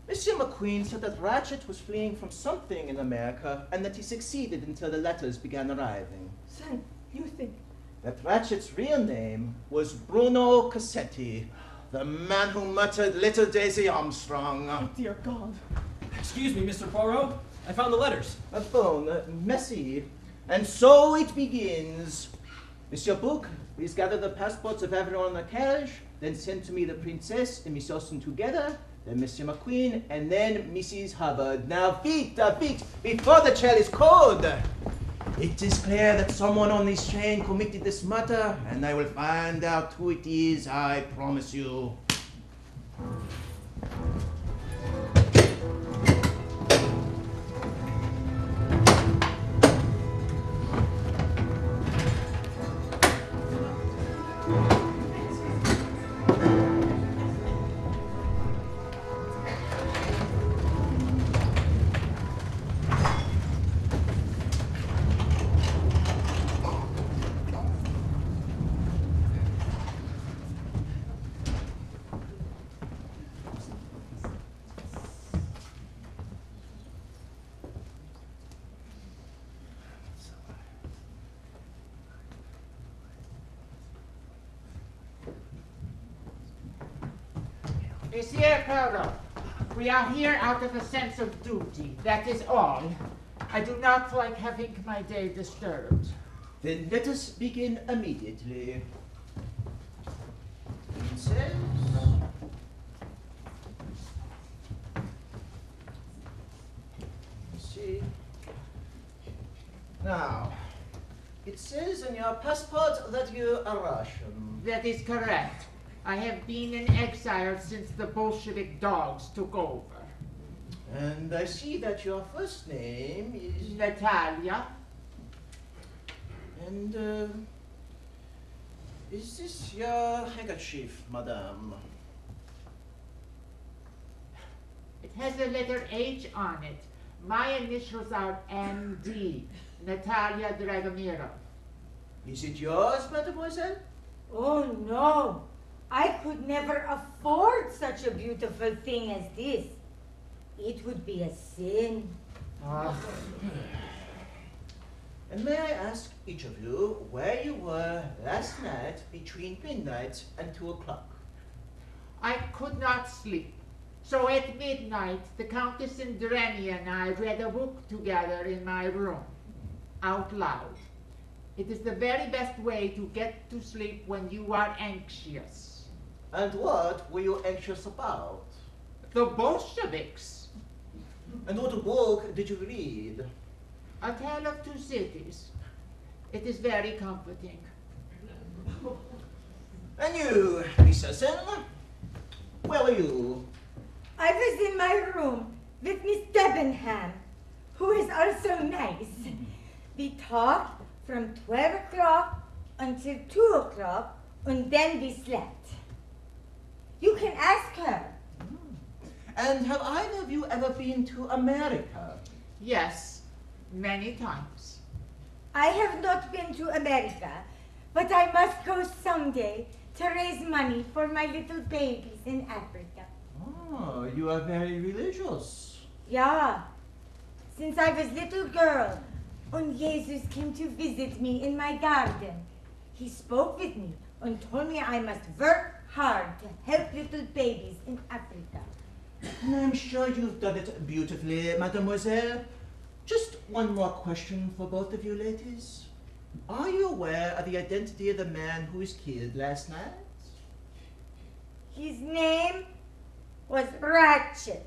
Monsieur McQueen said that Ratchet was fleeing from something in America and that he succeeded until the letters began arriving. Son, you think? That Ratchet's real name was Bruno Cassetti, the man who murdered little Daisy Armstrong. Oh, dear God. Excuse me, Mr. Poirot. I found the letters. A bone, messy. And so it begins. Monsieur Book, please gather the passports of everyone in the carriage, then send to me the princess and Miss Austen together, then Monsieur McQueen, and then Mrs. Hubbard. Now feet, before the chair is cold. It is clear that someone on this train committed this murder, and I will find out who it is, I promise you. Monsieur Poirot, we are here out of a sense of duty, that is all. I do not like having my day disturbed. Then let us begin immediately. Princess. Let's see. Now, it says in your passport that you are Russian. That is correct. I have been in exile since the Bolshevik dogs took over. And I see that your first name is... Natalia. And, is this your handkerchief, madame? It has a letter H on it. My initials are M.D. Natalia Dragomirov. Is it yours, mademoiselle? Oh no, I could never afford such a beautiful thing as this. It would be a sin. And may I ask each of you where you were last night between midnight and 2 o'clock? I could not sleep. So at midnight, the Countess and Dremy and I read a book together in my room, out loud. It is the very best way to get to sleep when you are anxious. And what were you anxious about? The Bolsheviks. And what book did you read? A Tale of Two Cities. It is very comforting. And you, Miss Hudson, where were you? I was in my room with Miss Debenham, who is also nice. We talked from 12 o'clock until 2 o'clock, and then we slept. You can ask her. And have either of you ever been to America? Yes, many times. I have not been to America, but I must go someday to raise money for my little babies in Africa. Oh, you are very religious. Yeah, since I was little girl, and Jesus came to visit me in my garden. He spoke with me and told me I must work hard to help little babies in Africa. And I'm sure you've done it beautifully, mademoiselle. Just one more question for both of you ladies. Are you aware of the identity of the man who was killed last night? His name was Ratchet,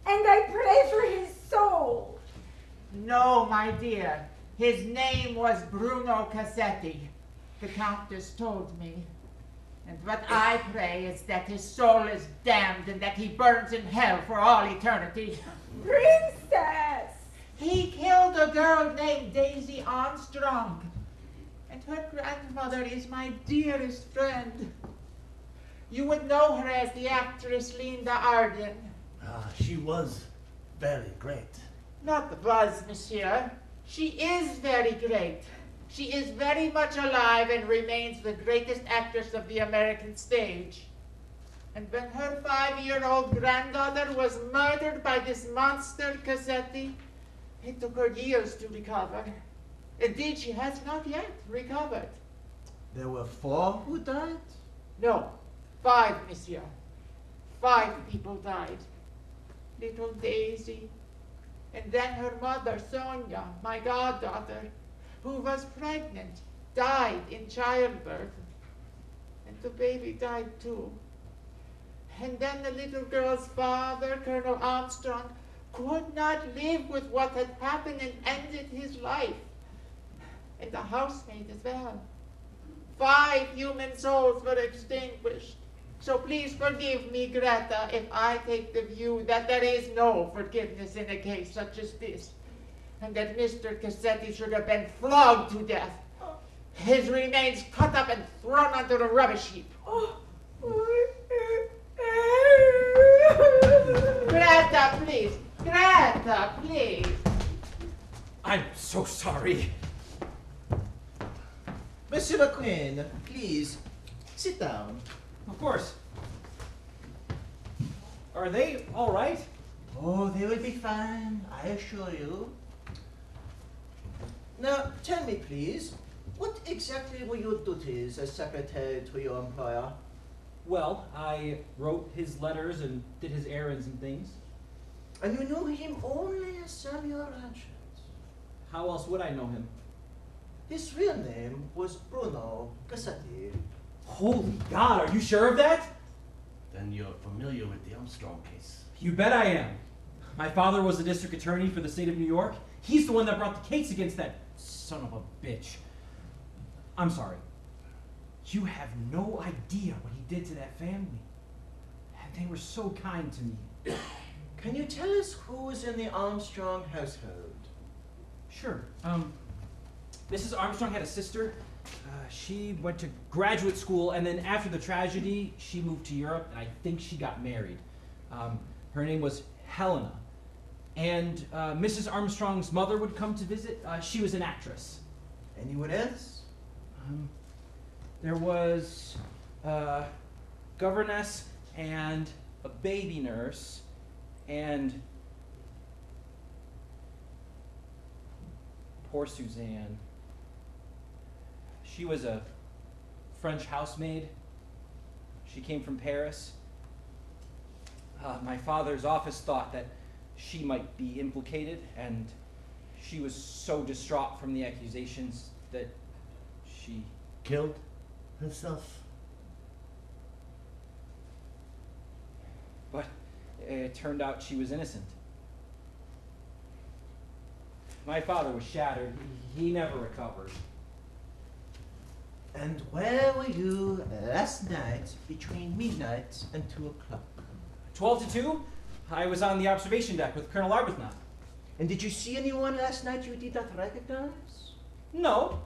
and I pray for his soul. No, my dear. His name was Bruno Cassetti. The Countess told me. And what I pray is that his soul is damned and that he burns in hell for all eternity. Princess! He killed a girl named Daisy Armstrong. And her grandmother is my dearest friend. You would know her as the actress Linda Arden. Ah, she was very great. Not the buzz, monsieur. She is very great. She is very much alive and remains the greatest actress of the American stage. And when her 5-year-old granddaughter was murdered by this monster Cassetti, it took her years to recover. Indeed, she has not yet recovered. There were 4 who died? No, 5, monsieur. 5 people died. Little Daisy, and then her mother, Sonia, my goddaughter, who was pregnant, died in childbirth. And the baby died too. And then the little girl's father, Colonel Armstrong, could not live with what had happened and ended his life. And the housemaid as well. 5 human souls were extinguished. So please forgive me, Greta, if I take the view that there is no forgiveness in a case such as this, and that Mr. Cassetti should have been flogged to death, his remains cut up and thrown onto the rubbish heap. Greta, please. Greta, please. I'm so sorry. Monsieur McQueen, please, sit down. Of course. Are they all right? Oh, they will be fine, I assure you. Now, tell me, please, what exactly were your duties as secretary to your employer? Well, I wrote his letters and did his errands and things. And you knew him only as Samuel Ratchet? How else would I know him? His real name was Bruno Cassetti. Holy God, are you sure of that? Then you're familiar with the Armstrong case. You bet I am. My father was the district attorney for the state of New York. He's the one that brought the case against that son of a bitch. I'm sorry. You have no idea what he did to that family. And they were so kind to me. Can you tell us who was in the Armstrong household? Sure. Mrs. Armstrong had a sister. She went to graduate school, and then after the tragedy, she moved to Europe, and I think she got married. Her name was Helena. And Mrs. Armstrong's mother would come to visit. She was an actress. Anyone else? There was a governess and a baby nurse, and poor Suzanne. She was a French housemaid. She came from Paris. My father's office thought that she might be implicated, and she was so distraught from the accusations that she killed herself. But it turned out she was innocent. My father was shattered. He never recovered. And where were you last night between midnight and 2 o'clock? 12 to 2, I was on the observation deck with Colonel Arbuthnot. And did you see anyone last night you did not recognize? No.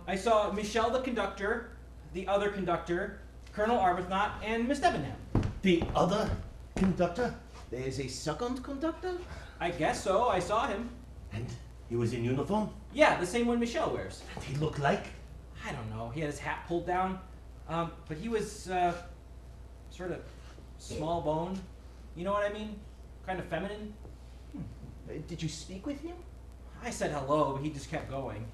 I saw Michelle the conductor, the other conductor, Colonel Arbuthnot, and Miss Debenham. The other conductor? There's a second conductor? I guess so. I saw him. And he was in uniform? Yeah, the same one Michelle wears. And he looked like? I don't know. He had his hat pulled down. But he was sort of small boned. You know what I mean? Kind of feminine. Did you speak with him? I said hello, but he just kept going.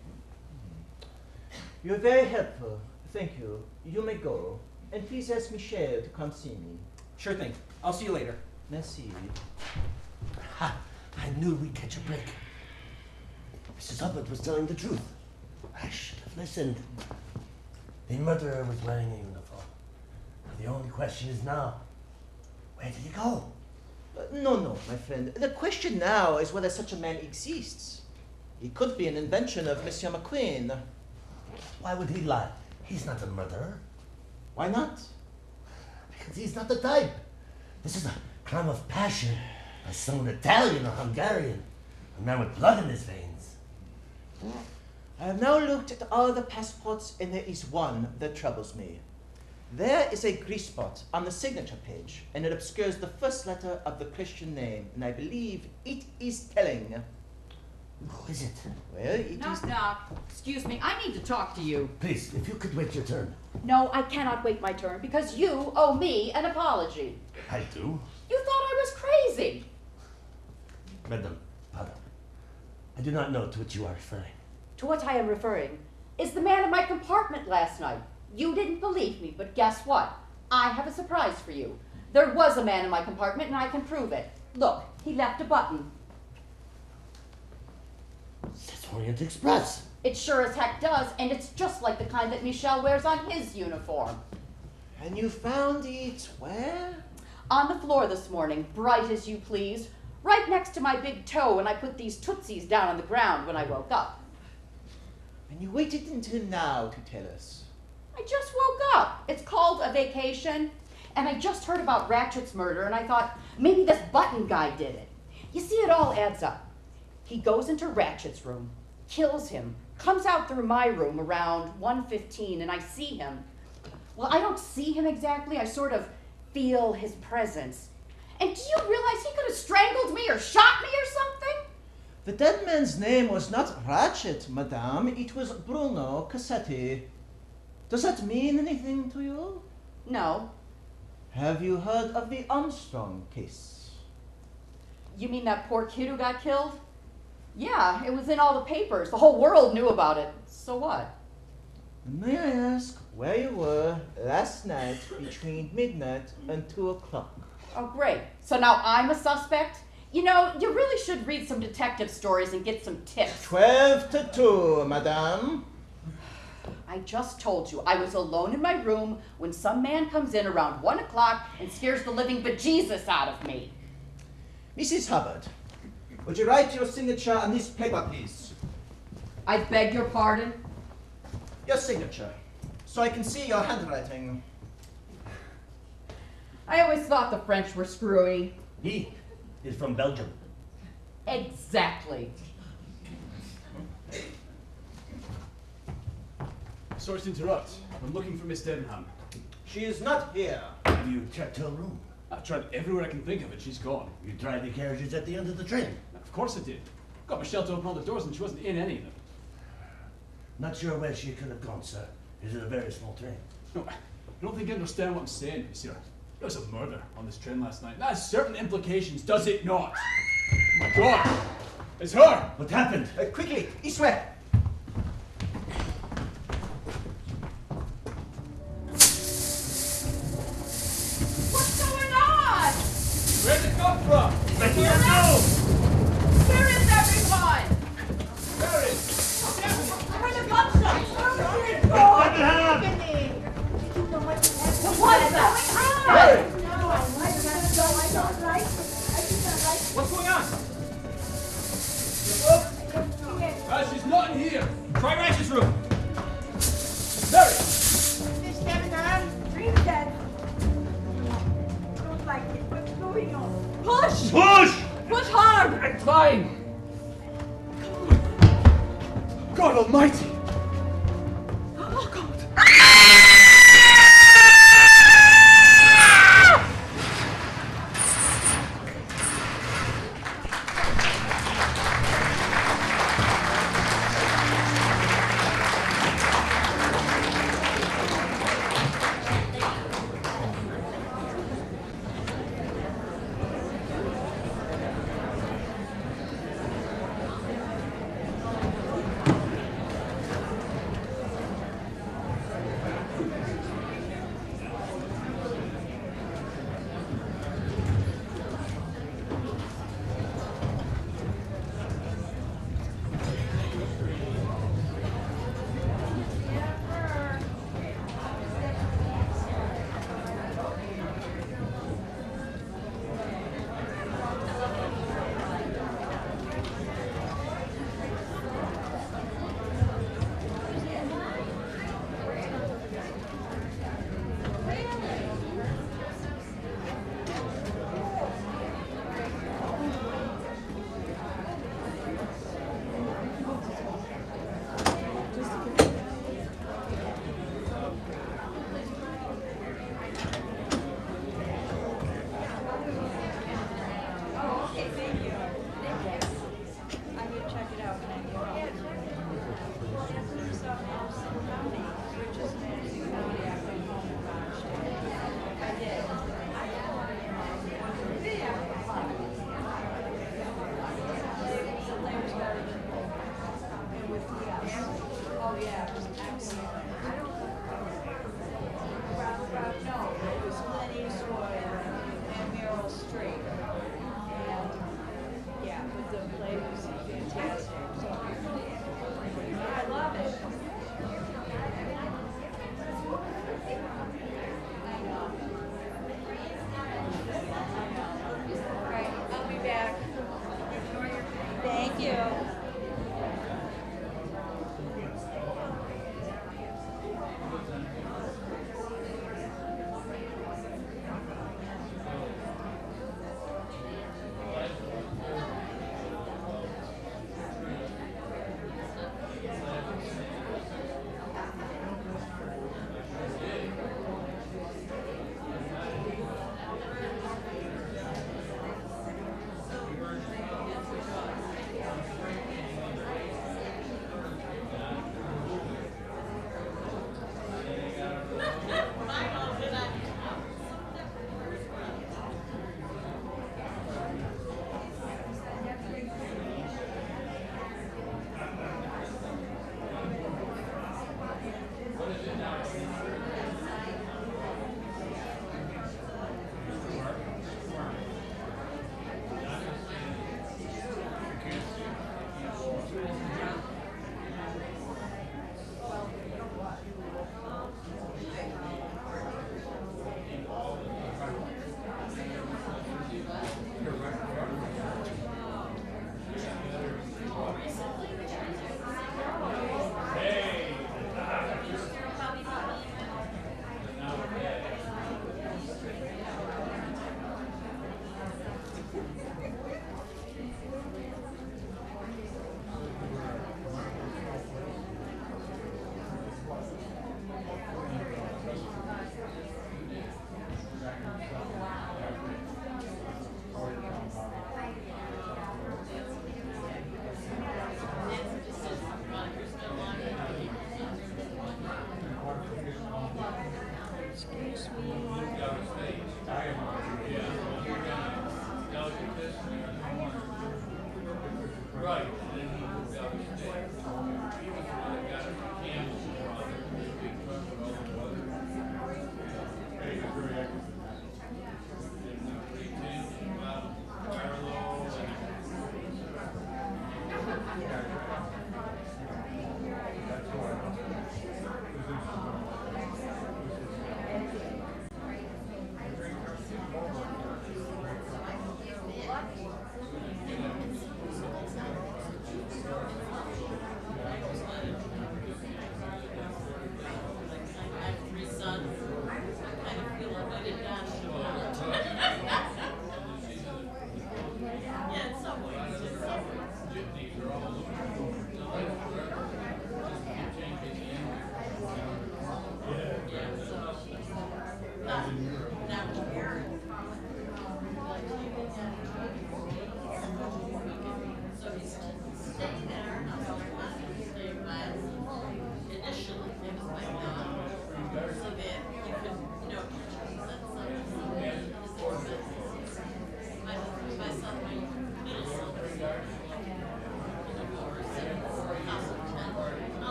You're very helpful. Thank you. You may go. And please ask Michelle to come see me. Sure thing. I'll see you later. Merci. Ha! I knew we'd catch a break. Mrs. Hubbard was telling the truth. I should have listened. The murderer was wearing a uniform. And the only question is now, where did he go? No, my friend. The question now is whether such a man exists. He could be an invention of Monsieur McQueen. Why would he lie? He's not a murderer. Why not? Because he's not the type. This is a crime of passion by someone Italian or Hungarian. A man with blood in his veins. I have now looked at all the passports and there is one that troubles me. There is a grease spot on the signature page and it obscures the first letter of the Christian name, and I believe it is telling. Who is it? Well, it is... Knock, knock. Excuse me, I need to talk to you. Please, if you could wait your turn. No, I cannot wait my turn because you owe me an apology. I do. You thought I was crazy. Madam, pardon. I do not know to what you are referring. To what I am referring is the man in my compartment last night. You didn't believe me, but guess what? I have a surprise for you. There was a man in my compartment and I can prove it. Look, he left a button. That's Orient Express. It sure as heck does, and it's just like the kind that Michel wears on his uniform. And you found it where? On the floor this morning, bright as you please, right next to my big toe when I put these tootsies down on the ground when I woke up. And you waited until now to tell us. I just woke up. It's called a vacation. And I just heard about Ratchet's murder, and I thought, maybe this button guy did it. You see, it all adds up. He goes into Ratchet's room, kills him, comes out through my room around 1:15, and I see him. Well, I don't see him exactly. I sort of feel his presence. And do you realize he could have strangled me or shot me or something? The dead man's name was not Ratchet, madame. It was Bruno Cassetti. Does that mean anything to you? No. Have you heard of the Armstrong case? You mean that poor kid who got killed? Yeah, it was in all the papers. The whole world knew about it. So what? May I ask where you were last night between midnight and 2 o'clock? Oh, great. So now I'm a suspect? You know, you really should read some detective stories and get some tips. 12 to 2, madame. I just told you I was alone in my room when some man comes in around 1 o'clock and scares the living bejesus out of me. Mrs. Hubbard, would you write your signature on this paper, please? I beg your pardon? Your signature, so I can see your handwriting. I always thought the French were screwy. He is from Belgium. Exactly. Sorry to interrupt. I'm looking for Miss Debenham. She is not here. Have you checked her room? I've tried everywhere I can think of and she's gone. You tried the carriages at the end of the train? Of course I did. Got Michelle to open all the doors and she wasn't in any of them. Not sure where she could have gone, sir. It is a very small train. No, I don't think you understand what I'm saying, monsieur. There was a murder on this train last night. That has certain implications, does it not? Oh my God! It's her! What happened? Quickly, this way! What's going on? Where'd it come from? I don't know! Where is everyone? Where is? Where the gunshots? What is that? What's going on? She's not in fine. God Almighty! Oh, God!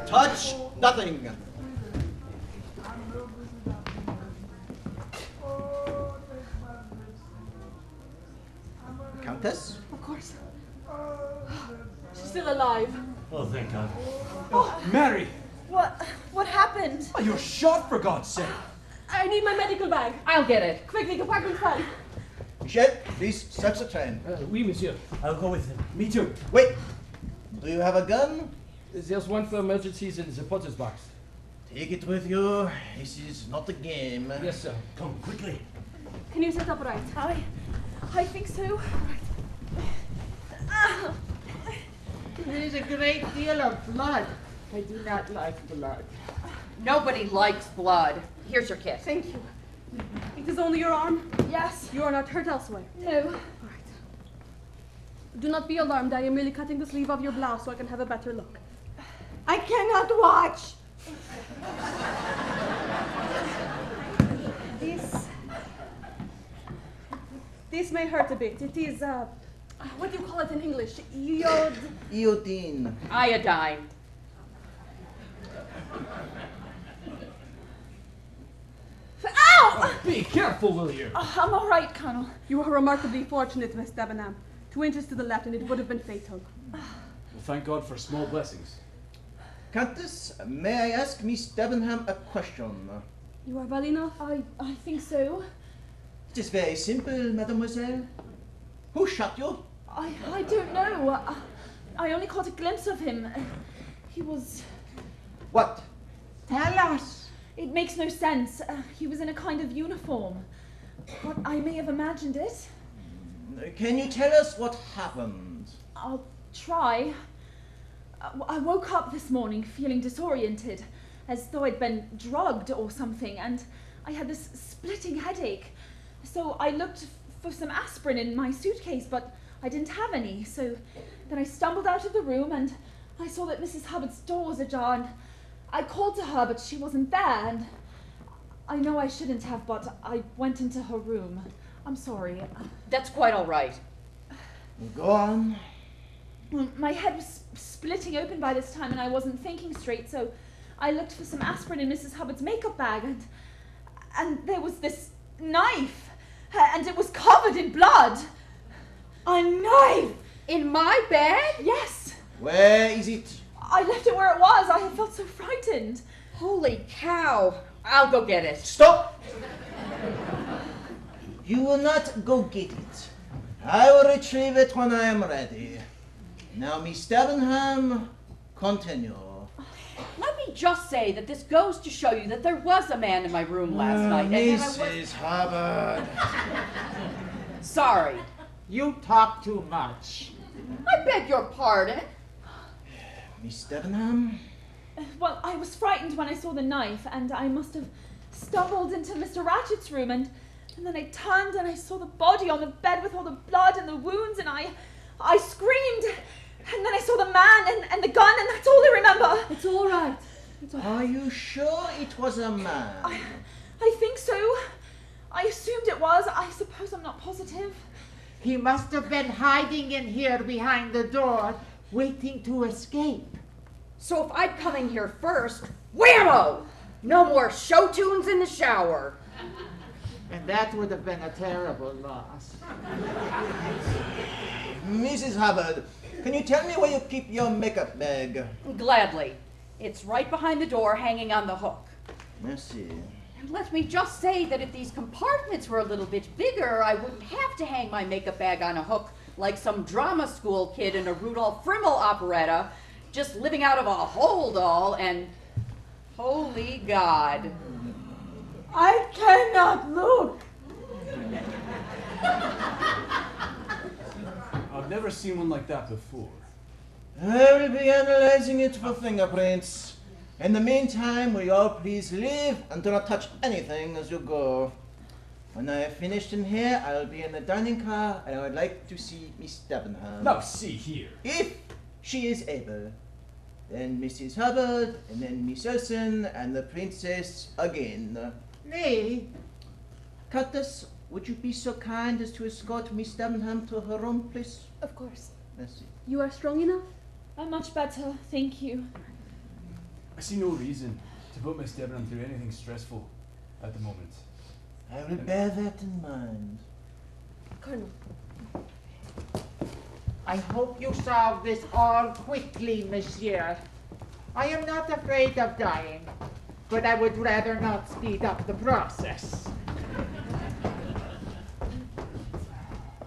Touch nothing. Countess? Of course. She's still alive. Oh, thank God. Oh, Mary! What happened? Oh, you're shot, for God's sake. I need my medical bag. I'll get it. Quickly, compartment 5. Michel, please search the train. Oui, monsieur. I'll go with him. Me too. Wait. Do you have a gun? There's one for emergencies in the potter's box. Take it with you. This is not a game. Yes, sir. Come, quickly. Can you sit upright? I think so. There is a great deal of blood. I do not like blood. Nobody likes blood. Here's your kiss. Thank you. It is only your arm? Yes. You are not hurt elsewhere? No. Do not be alarmed. I am merely cutting the sleeve of your blouse so I can have a better look. I cannot watch. This may hurt a bit. It is, what do you call it in English? Iodine. Iodine. Ow! Be careful, will you? I'm all right, Colonel. You are remarkably fortunate, Miss Debenham. 2 inches to the left and it would have been fatal. Well, thank God for small blessings. Countess, may I ask Miss Debenham a question? You are well enough? I think so. It is very simple, mademoiselle. Who shot you? I don't know. I only caught a glimpse of him. He was... What? Tell us. It makes no sense. He was in a kind of uniform. But I may have imagined it. Can you tell us what happened? I'll try. I woke up this morning feeling disoriented, as though I'd been drugged or something, and I had this splitting headache. So I looked for some aspirin in my suitcase, but I didn't have any. So then I stumbled out of the room and I saw that Mrs. Hubbard's door was ajar, and I called to her, but she wasn't there, and I know I shouldn't have, but I went into her room. I'm sorry. That's quite all right. Go on. My head was splitting open by this time and I wasn't thinking straight, so I looked for some aspirin in Mrs. Hubbard's makeup bag, and there was this knife, and it was covered in blood. A knife? In my bag? Yes. Where is it? I left it where it was. I had felt so frightened. Holy cow. I'll go get it. Stop! You will not go get it. I will retrieve it when I am ready. Now, Miss Debenham, continue. Let me just say that this goes to show you that there was a man in my room last night. And then Mrs. Hubbard. Sorry. You talk too much. I beg your pardon. Miss Debenham? Well, I was frightened when I saw the knife, and I must have stumbled into Mr. Ratchett's room, and then I turned and I saw the body on the bed with all the blood and the wounds, and I screamed, and then I saw the man and the gun, and that's all I remember. It's all right. Are you sure it was a man? I think so. I assumed it was. I suppose I'm not positive. He must have been hiding in here behind the door, waiting to escape. So if I'd come in here first, whammo! No more show tunes in the shower. And that would have been a terrible loss. Mrs. Hubbard, can you tell me where you keep your makeup bag? Gladly. It's right behind the door, hanging on the hook. Merci. And let me just say that if these compartments were a little bit bigger, I wouldn't have to hang my makeup bag on a hook like some drama school kid in a Rudolph Frimmel operetta, just living out of a hold all and... Holy God. I cannot look. I've never seen one like that before. I will be analyzing it for fingerprints. In the meantime, will you all please leave and do not touch anything as you go. When I have finished in here, I will be in the dining car and I would like to see Miss Debenham. Now, see here. If she is able. Then Mrs. Hubbard, and then Miss Olsen, and the princess again. Me? Countess, would you be so kind as to escort Miss Debenham to her room, please? Of course. Merci. You are strong enough? I'm much better, thank you. I see no reason to put Miss Debenham through anything stressful at the moment. I will bear that in mind. Colonel. I hope you solve this all quickly, monsieur. I am not afraid of dying, but I would rather not speed up the process.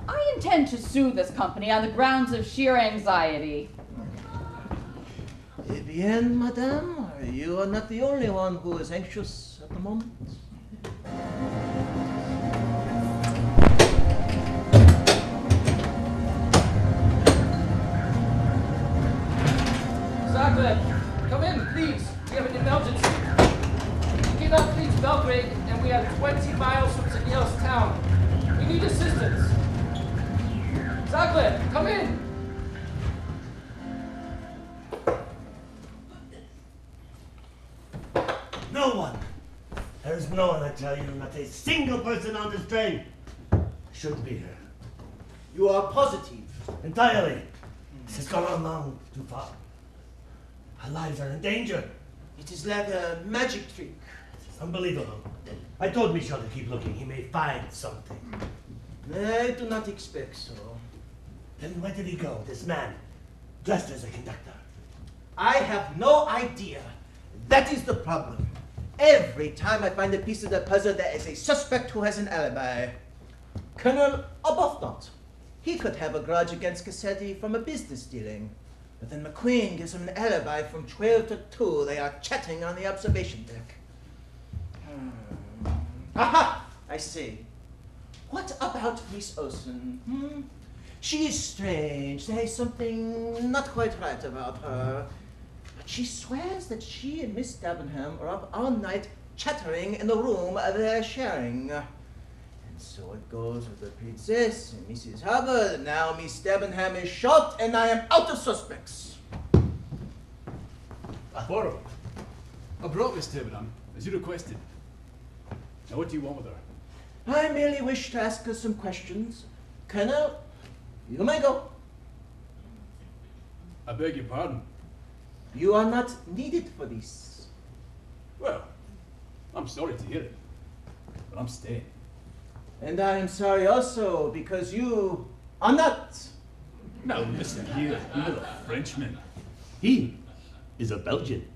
I intend to sue this company on the grounds of sheer anxiety. Eh bien, madame, you are not the only one who is anxious at the moment. Zagreb, come in, please. We have an emergency. We cannot reach Belgrade, and we are 20 miles from the nearest town. We need assistance. Zagreb, come in. No one. There is no one, I tell you, not a single person on this train should be here. You are positive? Entirely. This has gone on long too far. Our lives are in danger. It is like a magic trick. It's unbelievable. I told Michel to keep looking. He may find something. I do not expect so. Then where did he go, this man, dressed as a conductor? I have no idea. That is the problem. Every time I find a piece of the puzzle, there is a suspect who has an alibi. Colonel Arbuthnot. He could have a grudge against Cassetti from a business dealing. But then McQueen gives him an alibi from 12 to 2. They are chatting on the observation deck. Aha! I see. What about Miss Olsen? She is strange. There is something not quite right about her. But she swears that she and Miss Debenham are up all night chattering in the room they're sharing. And so it goes with the princess and Mrs. Hubbard. Now Miss Debenham is shot and I am out of suspects. Borrow. I brought Miss Debenham, as you requested. Now what do you want with her? I merely wish to ask her some questions. Colonel, you may go. I beg your pardon. You are not needed for this. Well, I'm sorry to hear it, but I'm staying. And I am sorry also, because you are not. Now listen here, you little Frenchman. He is a Belgian.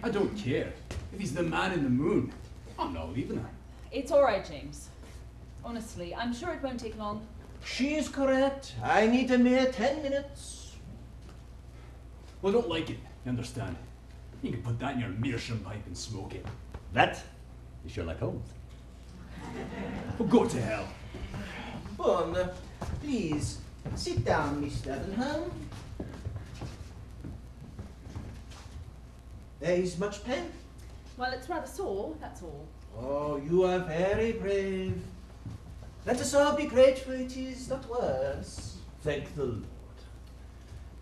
I don't care. If he's the man in the moon, I'm not leaving her. It's all right, James. Honestly, I'm sure it won't take long. She is correct. I need a mere 10 minutes. Well, I don't like it, you understand? You can put that in your meerschaum pipe and smoke it. That is Sherlock Holmes. Well, go to hell. Bon, please, sit down, Miss Debenham. There is much pain? Well, it's rather sore, that's all. Oh, you are very brave. Let us all be grateful it is not worse. Thank the Lord.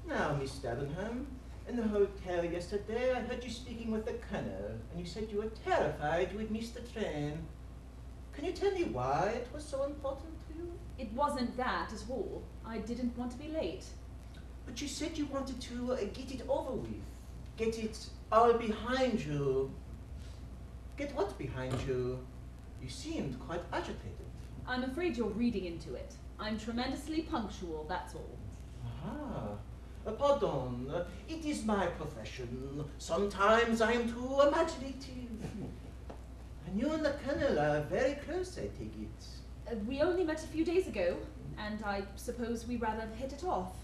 Now, Miss Debenham, In the hotel yesterday, I heard you speaking with the colonel, and you said you were terrified you would miss the train. Can you tell me why it was so important to you? It wasn't that at all. I didn't want to be late. But you said you wanted to get it over with. Get it all behind you. Get what behind you? You seemed quite agitated. I'm afraid you're reading into it. I'm tremendously punctual, that's all. Pardon. It is my profession. Sometimes I am too imaginative. And you and the colonel are very close, I take it. We only met a few days ago, and I suppose we rather hit it off.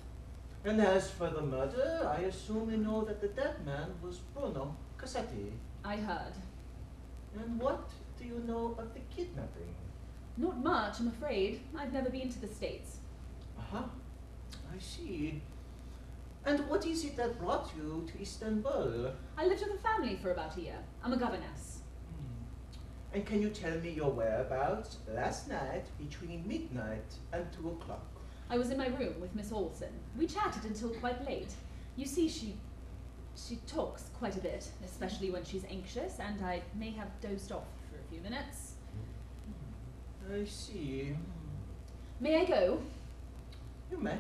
And as for the murder, I assume you know that the dead man was Bruno Cassetti. I heard. And what do you know of the kidnapping? Not much, I'm afraid. I've never been to the States. I see. And what is it that brought you to Istanbul? I lived with a family for about a year. I'm a governess. And can you tell me your whereabouts last night between midnight and 2 o'clock? I was in my room with Miss Olsen. We chatted until quite late. You see, she talks quite a bit, especially when she's anxious, and I may have dozed off for a few minutes. I see. May I go? You may.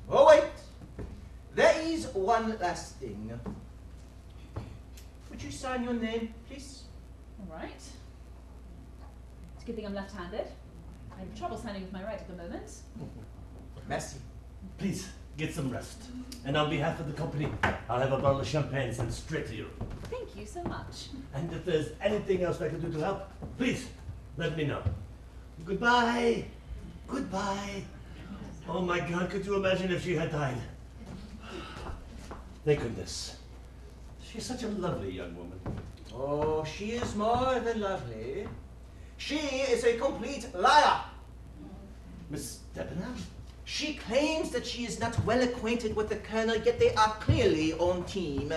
Oh, wait! There is one last thing. Would you sign your name, please? All right. It's a good thing I'm left-handed. I have trouble signing with my right at the moment. Merci. Please, get some rest. And on behalf of the company, I'll have a bottle of champagne sent straight to you. Thank you so much. And if there's anything else I can do to help, please, let me know. Goodbye. Goodbye. Oh my God, could you imagine if she had died? Thank goodness. She's such a lovely young woman. Oh, she is more than lovely. She is a complete liar. Miss Debenham? She claims that she is not well acquainted with the colonel, yet they are clearly on team.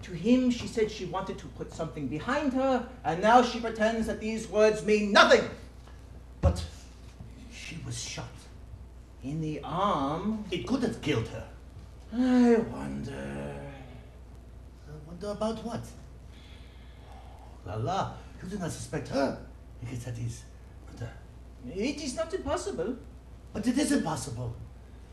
To him, she said she wanted to put something behind her, and now she pretends that these words mean nothing. But she was shot. In the arm? It could have killed her. I wonder. I wonder about what? La la, you do not suspect her. Because that is murder. It is not impossible. But it is impossible.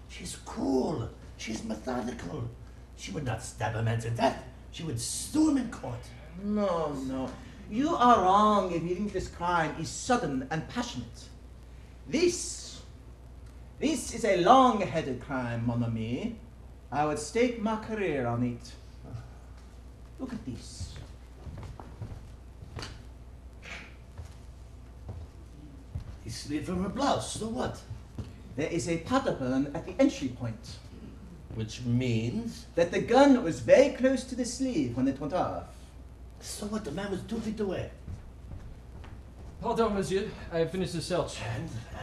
She's cool. She's methodical. She would not stab a man to death. She would sue him in court. No, no. You are wrong if you think this crime is sudden and passionate. This is a long-headed crime, mon ami. I would stake my career on it. Look at this. He slid from her blouse, so what? There is a powder burn at the entry point. Which means? That the gun was very close to the sleeve when it went off. So what? The man was 2 feet away. Pardon, monsieur. I have finished the search.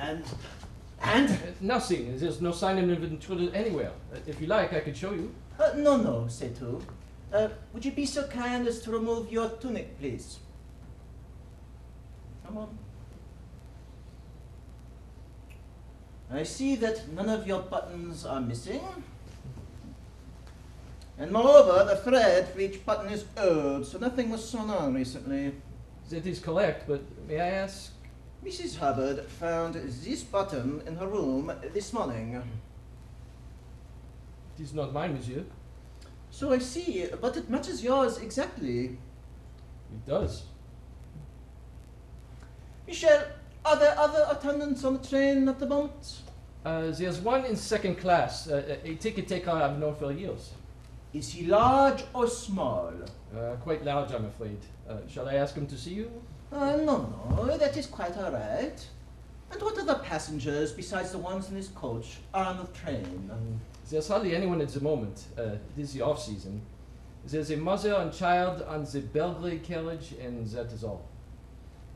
And? Nothing. There's no sign of an intruder anywhere. If you like, I could show you. No, c'est tout. Would you be so kind as to remove your tunic, please? Come on. I see that none of your buttons are missing. And moreover, the thread for each button is old, so nothing was sewn on recently. That is correct, but may I ask? Mrs. Hubbard found this button in her room this morning. It is not mine, monsieur. So I see, but it matches yours exactly. It does. Michel, are there other attendants on the train at the moment? There's one in second class, a ticket taker I've known for years. Is he large or small? Quite large, I'm afraid. Shall I ask him to see you? No, that is quite all right. And what other passengers, besides the ones in this coach, are on the train? There's hardly anyone at the moment. It is the off-season. There's a mother and child on the Belgrade carriage, and that is all.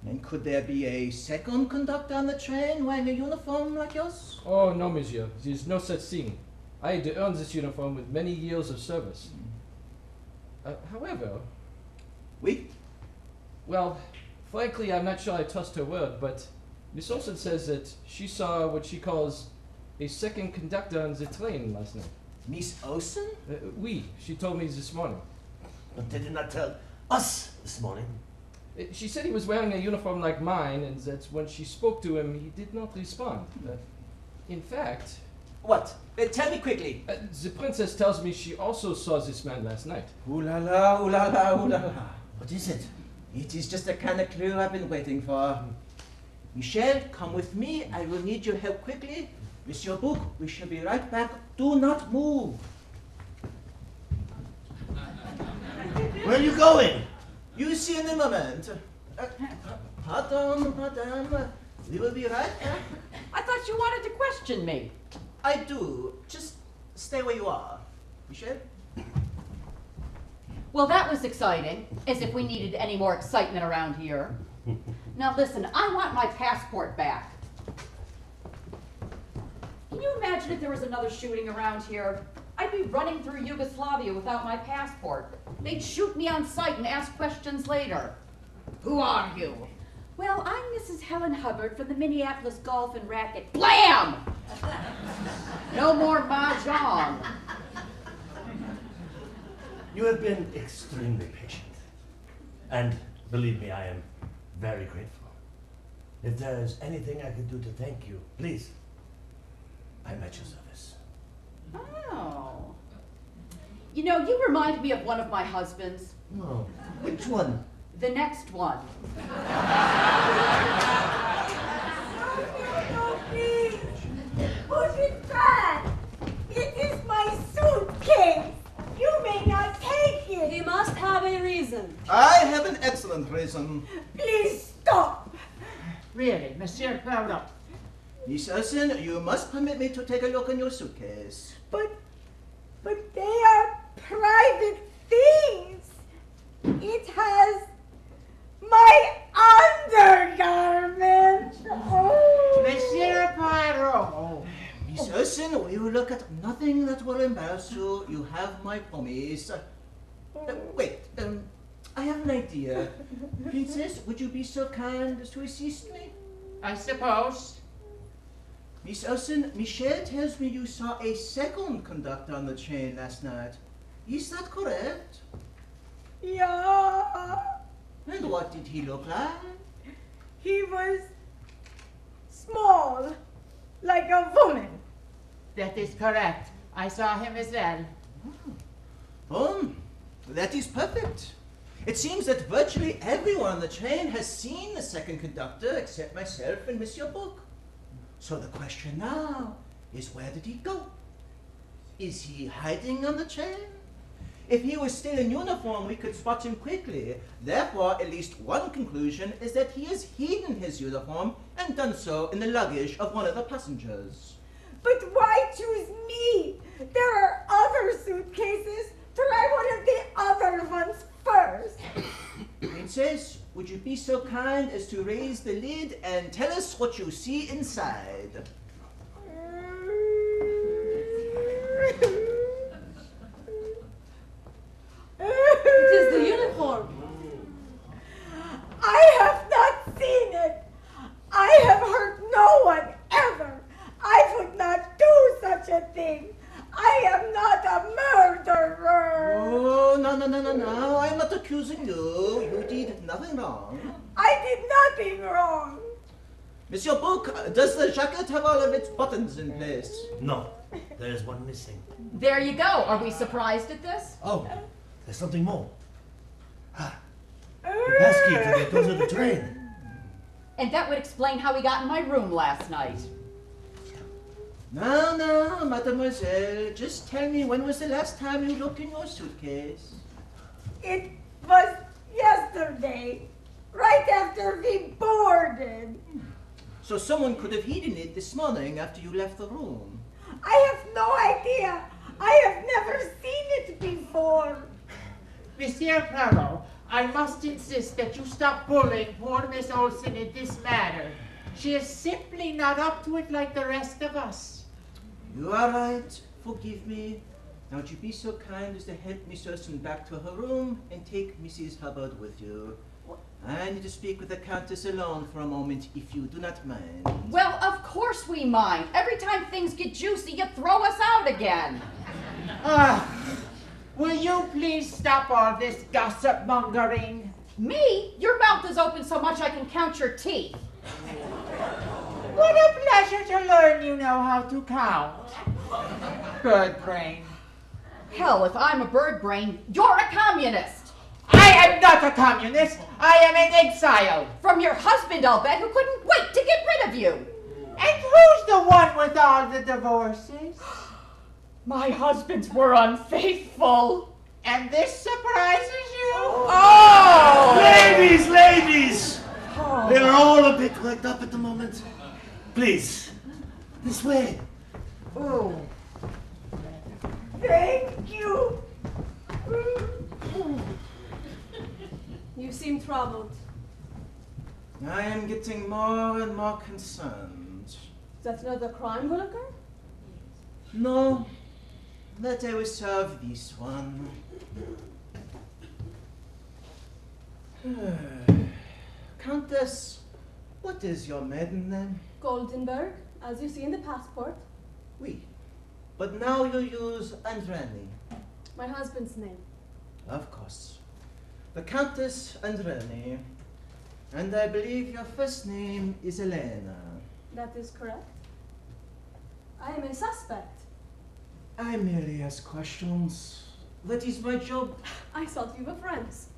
And could there be a second conductor on the train wearing a uniform like yours? Oh, no, monsieur. There's no such thing. I had to earn this uniform with many years of service. However... Oui? Well, frankly, I'm not sure I trust her word, but Miss Olsen says that she saw what she calls a second conductor on the train last night. Miss Olsen? Oui, she told me this morning. But they did not tell us this morning. She said he was wearing a uniform like mine, and that when she spoke to him, he did not respond. In fact... What? Tell me quickly. The princess tells me she also saw this man last night. Ooh la la, ooh la la, ooh la la. What is it? It is just the kind of clue I've been waiting for. Michel, come with me. I will need your help quickly. Monsieur Book, we shall be right back. Do not move. Where are you going? You see in a moment. Pardon, madame. We will be right back. I thought you wanted to question me. I do. Just stay where you are. Michel? Well, that was exciting, as if we needed any more excitement around here. Now listen, I want my passport back. Can you imagine if there was another shooting around here? I'd be running through Yugoslavia without my passport. They'd shoot me on sight and ask questions later. Who are you? Well, I'm Mrs. Helen Hubbard from the Minneapolis Golf and Racquet. Blam! No more mahjong. You have been extremely patient. And believe me, I am very grateful. If there's anything I could do to thank you, please, I'm at your service. Oh. You know, you remind me of one of my husbands. Oh, which one? The next one. Please. Put it back. It is my suitcase. You may not take it. He must have a reason. I have an excellent reason. Please stop. Really, Monsieur Poirot. Miss Olsen, you must permit me to take a look in your suitcase. But they are private things. It has my undergarment. Oh. Monsieur Poirot. Oh. Miss Olsen, we will look at nothing that will embarrass you. You have my promise. Wait, I have an idea. Princess, would you be so kind as to assist me? I suppose. Miss Olsen, Michel tells me you saw a second conductor on the train last night. Is that correct? Yeah. And what did he look like? He was small, like a woman. That is correct. I saw him as well. Oh, that is perfect. It seems that virtually everyone on the train has seen the second conductor except myself and Monsieur Book. So the question now is, where did he go? Is he hiding on the train? If he was still in uniform, we could spot him quickly. Therefore, at least one conclusion is that he has hidden his uniform and done so in the luggage of one of the passengers. But why choose me? There are other suitcases. Try one of the other ones first. Princess, would you be so kind as to raise the lid and tell us what you see inside? It is the uniform. I have not seen it. I have hurt no one ever. I would not do such a thing. I am not a murderer. Oh, no. I'm not accusing you. You did nothing wrong. I did nothing wrong. Monsieur Book, does the jacket have all of its buttons in place? No, there is one missing. There you go. Are we surprised at this? Oh, there's something more. The passkey to get those of the train. And that would explain how he got in my room last night. No, mademoiselle. Just tell me, when was the last time you looked in your suitcase? It was yesterday, right after we boarded. So someone could have hidden it this morning after you left the room. I have no idea. I have never seen it before. Monsieur Poirot, I must insist that you stop bullying poor Miss Olsen in this manner. She is simply not up to it like the rest of us. You are right. Forgive me. Now, would you be so kind as to help Miss Olsen back to her room and take Mrs. Hubbard with you? I need to speak with the Countess alone for a moment, if you do not mind. Well, of course we mind. Every time things get juicy, you throw us out again. Will you please stop all this gossip mongering? Me? Your mouth is open so much I can count your teeth. What a pleasure to learn you know how to count. Bird brain. Hell, if I'm a bird brain, you're a communist. I am not a communist. I am an exile. From your husband, I'll bet, who couldn't wait to get rid of you. And who's the one with all the divorces? My husbands were unfaithful. And this surprises you? Oh! Ladies! Oh. They're all a bit worked up at the moment. Please, this way. Oh. Thank you. You seem troubled. I am getting more and more concerned. Is that another crime will occur? No, that I will solve this one. Countess, what is your maiden name? Goldenberg, as you see in the passport. Oui, but now you use Andreni. My husband's name. Of course. The Countess Andreni. And I believe your first name is Elena. That is correct. I am a suspect. I merely ask questions. That is my job. I thought you were friends.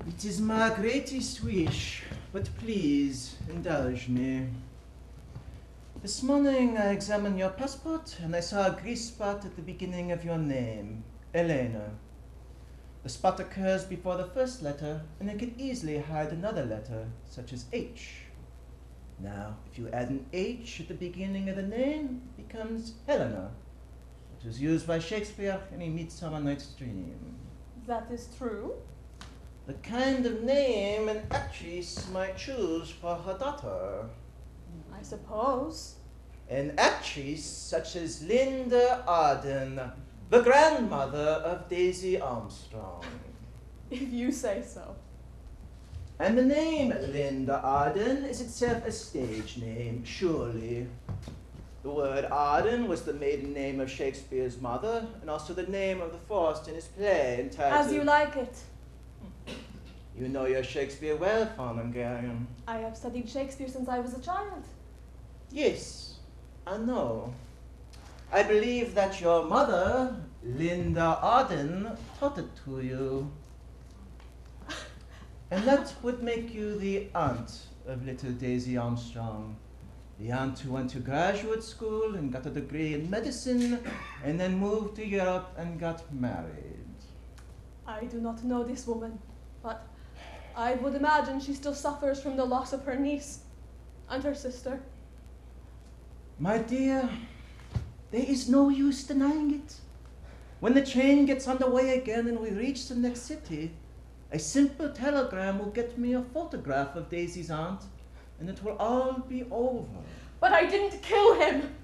It is my greatest wish, but please indulge me. This morning I examined your passport and I saw a grease spot at the beginning of your name, Elena. The spot occurs before the first letter, and it could easily hide another letter, such as H. Now, if you add an H at the beginning of the name, it becomes Helena, which was used by Shakespeare in A Midsummer Night's Dream. That is true. The kind of name an actress might choose for her daughter. I suppose. An actress such as Linda Arden, the grandmother of Daisy Armstrong. If you say so. And the name Linda Arden is itself a stage name, surely. The word Arden was the maiden name of Shakespeare's mother, and also the name of the forest in his play entitled... As you like it. You know your Shakespeare well, Farnham. I have studied Shakespeare since I was a child. Yes, I know. I believe that your mother, Linda Arden, taught it to you. And that would make you the aunt of little Daisy Armstrong. The aunt who went to graduate school and got a degree in medicine and then moved to Europe and got married. I do not know this woman, but I would imagine she still suffers from the loss of her niece and her sister. My dear, there is no use denying it. When the train gets underway again and we reach the next city, a simple telegram will get me a photograph of Daisy's aunt, and it will all be over. But I didn't kill him.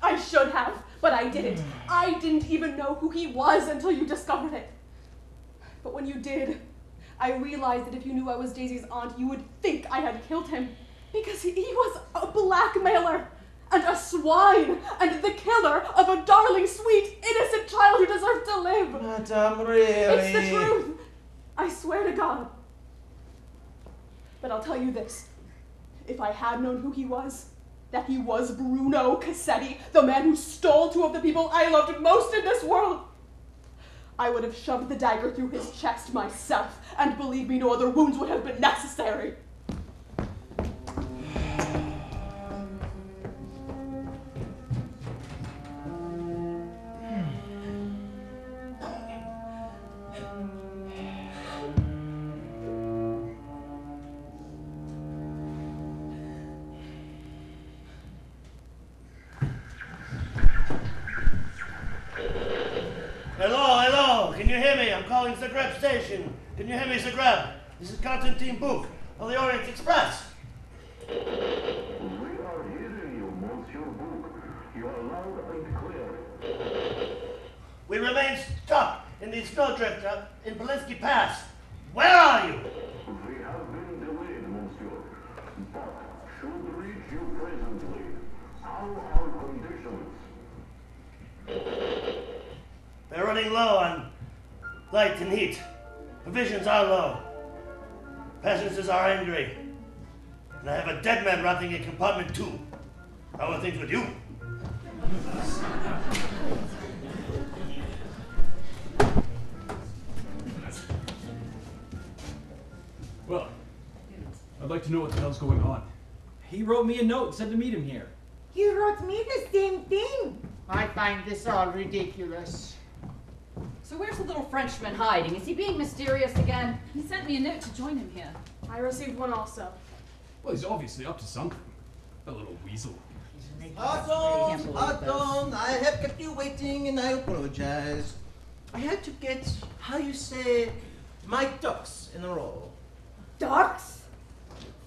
I should have, but I didn't. I didn't even know who he was until you discovered it. But when you did, I realized that if you knew I was Daisy's aunt, you would think I had killed him, because he was a blackmailer and a swine and the killer of a darling, sweet, innocent child who deserved to live. Madame, really? It's the truth. I swear to God. But I'll tell you this. If I had known who he was, that he was Bruno Cassetti, the man who stole two of the people I loved most in this world, I would have shoved the dagger through his chest myself, and believe me, no other wounds would have been necessary. Hello, can you hear me? I'm calling Zagreb Station. Can you hear me, Zagreb? This is Constantine Book of the Orient Express. We are hearing you, Monsieur Book. You are loud and clear. We remain stuck in the snowdrift in Polinsky Pass. Where are you? We have been delayed, Monsieur, but should reach you presently. How are conditions? They're running low on light and heat. Provisions are low. Passengers are angry. And I have a dead man rotting in compartment 2. How are things with you? Well, I'd like to know what the hell's going on. He wrote me a note and said to meet him here. He wrote me the same thing. I find this all ridiculous. So where's the little Frenchman hiding? Is he being mysterious again? He sent me a note to join him here. I received one also. Well, he's obviously up to something. That little weasel. Pardon, I have kept you waiting and I apologize. I had to get, how you say, my ducks in a row. Ducks?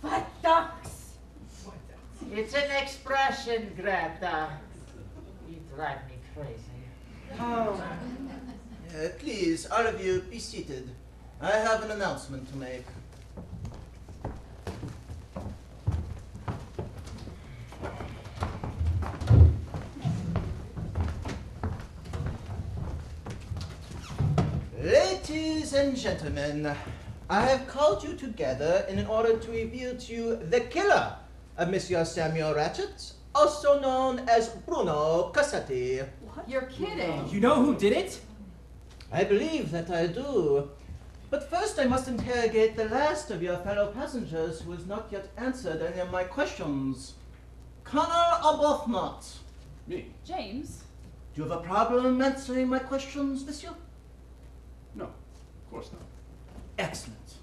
What ducks? It's an expression, Greta. You drive me crazy. Oh. Please, all of you, be seated. I have an announcement to make. Ladies and gentlemen, I have called you together in order to reveal to you the killer of Monsieur Samuel Ratchet, also known as Bruno Cassetti. What? You're kidding. You know who did it? I believe that I do. But first I must interrogate the last of your fellow passengers who has not yet answered any of my questions. Colonel Arbuthnot. Me? James? Do you have a problem answering my questions, monsieur? No, of course not. Excellent.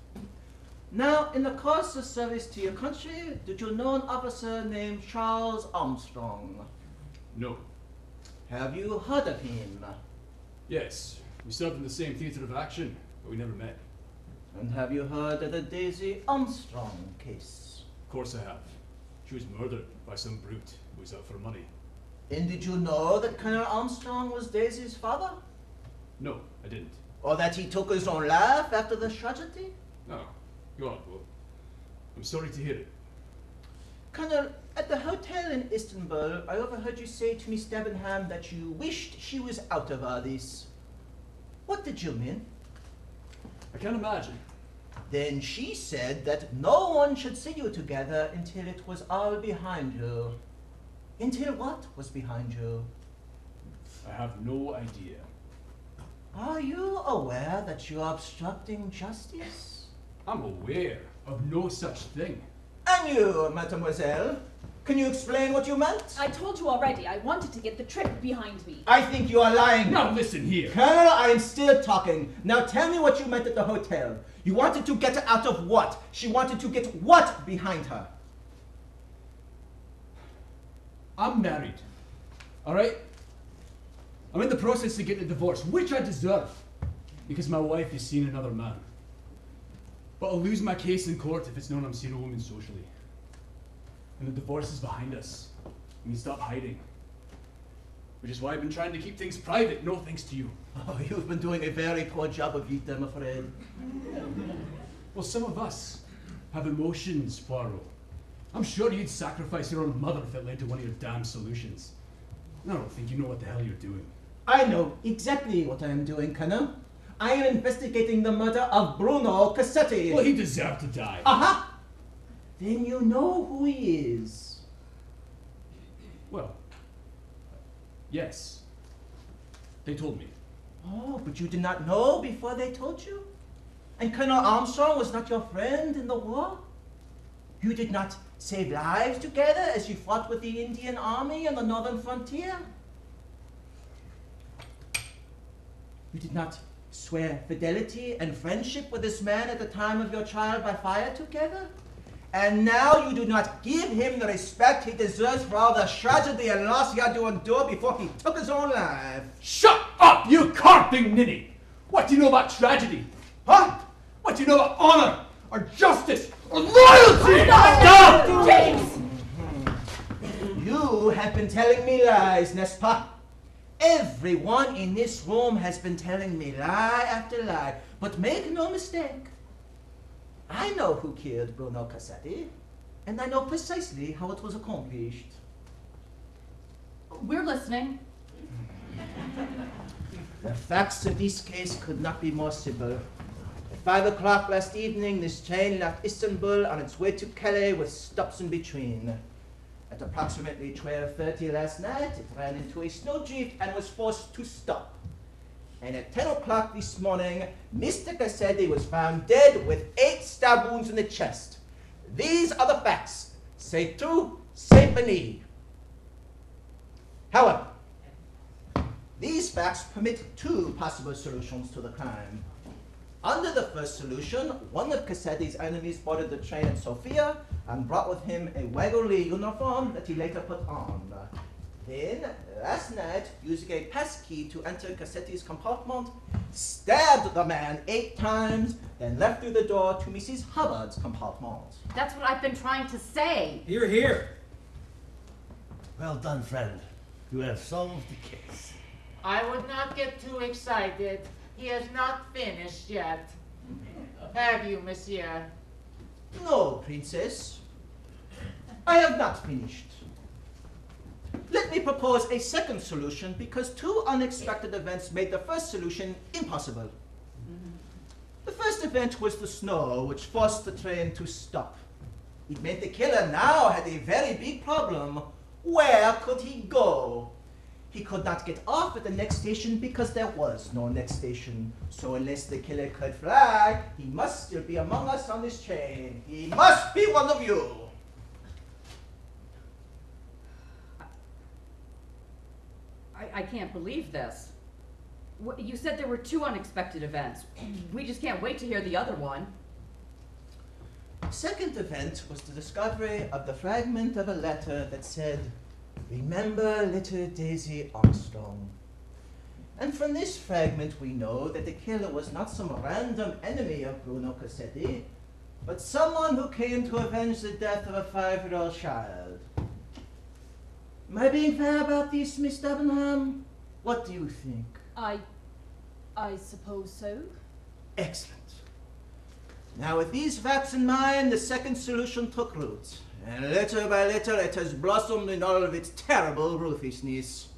Now, in the course of service to your country, did you know an officer named Charles Armstrong? No. Have you heard of him? Yes, we served in the same theater of action, but we never met. And have you heard of the Daisy Armstrong case? Of course I have. She was murdered by some brute who was out for money. And did you know that Colonel Armstrong was Daisy's father? No, I didn't. Or that he took his own life after the tragedy? No. Go on, Will. I'm sorry to hear it. Colonel, at the hotel in Istanbul, I overheard you say to Miss Debenham that you wished she was out of all this. What did you mean? I can't imagine. Then she said that no one should see you together until it was all behind you. Until what was behind you? I have no idea. Are you aware that you are obstructing justice? I'm aware of no such thing. And you, mademoiselle? Can you explain what you meant? I told you already. I wanted to get the trick behind me. I think you are lying. Now listen here. Colonel, I am still talking. Now tell me what you meant at the hotel. You wanted to get her out of what? She wanted to get what behind her? I'm married. All right? I'm in the process of getting a divorce, which I deserve, because my wife has seen another man. But I'll lose my case in court if it's known I'm seeing a woman socially. And the divorce is behind us. We can stop hiding. Which is why I've been trying to keep things private, no thanks to you. Oh, you've been doing a very poor job of it, I'm afraid. Well, some of us have emotions, Poirot. I'm sure you'd sacrifice your own mother if it led to one of your damn solutions. And I don't think you know what the hell you're doing. I know exactly what I am doing, Colonel. I am investigating the murder of Bruno Cassetti. Well, he deserved to die. Aha! Then you know who he is. Well, yes. They told me. Oh, but you did not know before they told you? And Colonel Armstrong was not your friend in the war? You did not save lives together as you fought with the Indian Army on the northern frontier? You did not swear fidelity and friendship with this man at the time of your trial by fire together? And now you do not give him the respect he deserves for all the tragedy and loss he had to endure before he took his own life. Shut up, you carping ninny! What do you know about tragedy? Huh? What do you know about honor, or justice, or loyalty? Stop! James! You have been telling me lies, n'est-ce pas? Everyone in this room has been telling me lie after lie. But make no mistake. I know who killed Bruno Cassetti, and I know precisely how it was accomplished. We're listening. The facts of this case could not be more simple. At 5 o'clock last evening, this train left Istanbul on its way to Calais with stops in between. At approximately 12:30 last night, it ran into a snowdrift and was forced to stop. And at 10 o'clock this morning, Mr. Cassetti was found dead with 8 stab wounds in the chest. These are the facts. C'est tout, c'est fini. However, these facts permit 2 possible solutions to the crime. Under the first solution, one of Cassetti's enemies boarded the train at Sofia and brought with him a waggly uniform that he later put on. Then, last night, using a passkey to enter Cassetti's compartment, stabbed the man 8 times, then left through the door to Mrs. Hubbard's compartment. That's what I've been trying to say. Hear, hear. Well done, friend. You have solved the case. I would not get too excited. He has not finished yet. Have you, monsieur? No, princess. I have not finished. Let me propose a second solution because 2 unexpected events made the first solution impossible. The first event was the snow, which forced the train to stop. It meant the killer now had a very big problem. Where could he go? He could not get off at the next station because there was no next station. So unless the killer could fly, he must still be among us on this train. He must be one of you. I can't believe this. You said there were 2 unexpected events. We just can't wait to hear the other one. The second event was the discovery of the fragment of a letter that said, "Remember little Daisy Armstrong." And from this fragment we know that the killer was not some random enemy of Bruno Cassetti, but someone who came to avenge the death of a 5-year-old child. Am I being fair about this, Miss Debenham? What do you think? I suppose so. Excellent. Now with these facts in mind, the second solution took root. And little by little it has blossomed in all of its terrible ruthlessness.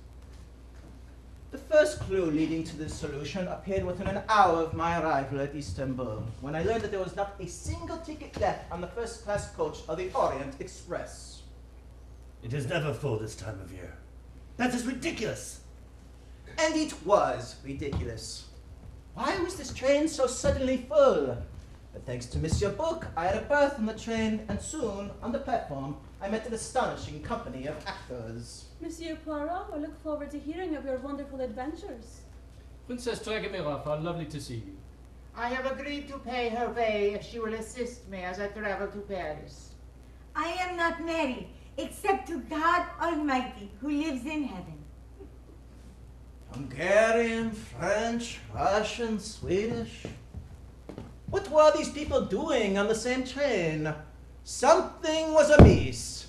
The first clue leading to this solution appeared within an hour of my arrival at Istanbul, when I learned that there was not a single ticket left on the first-class coach of the Orient Express. It is never full this time of year. That is ridiculous. And it was ridiculous. Why was this train so suddenly full? But thanks to Monsieur Book, I had a berth on the train, and soon, on the platform, I met an astonishing company of actors. Monsieur Poirot, I look forward to hearing of your wonderful adventures. Princess Dragomirov, how lovely to see you. I have agreed to pay her way if she will assist me as I travel to Paris. I am not married, except to God Almighty, who lives in heaven. Hungarian, French, Russian, Swedish. What were these people doing on the same train? Something was amiss.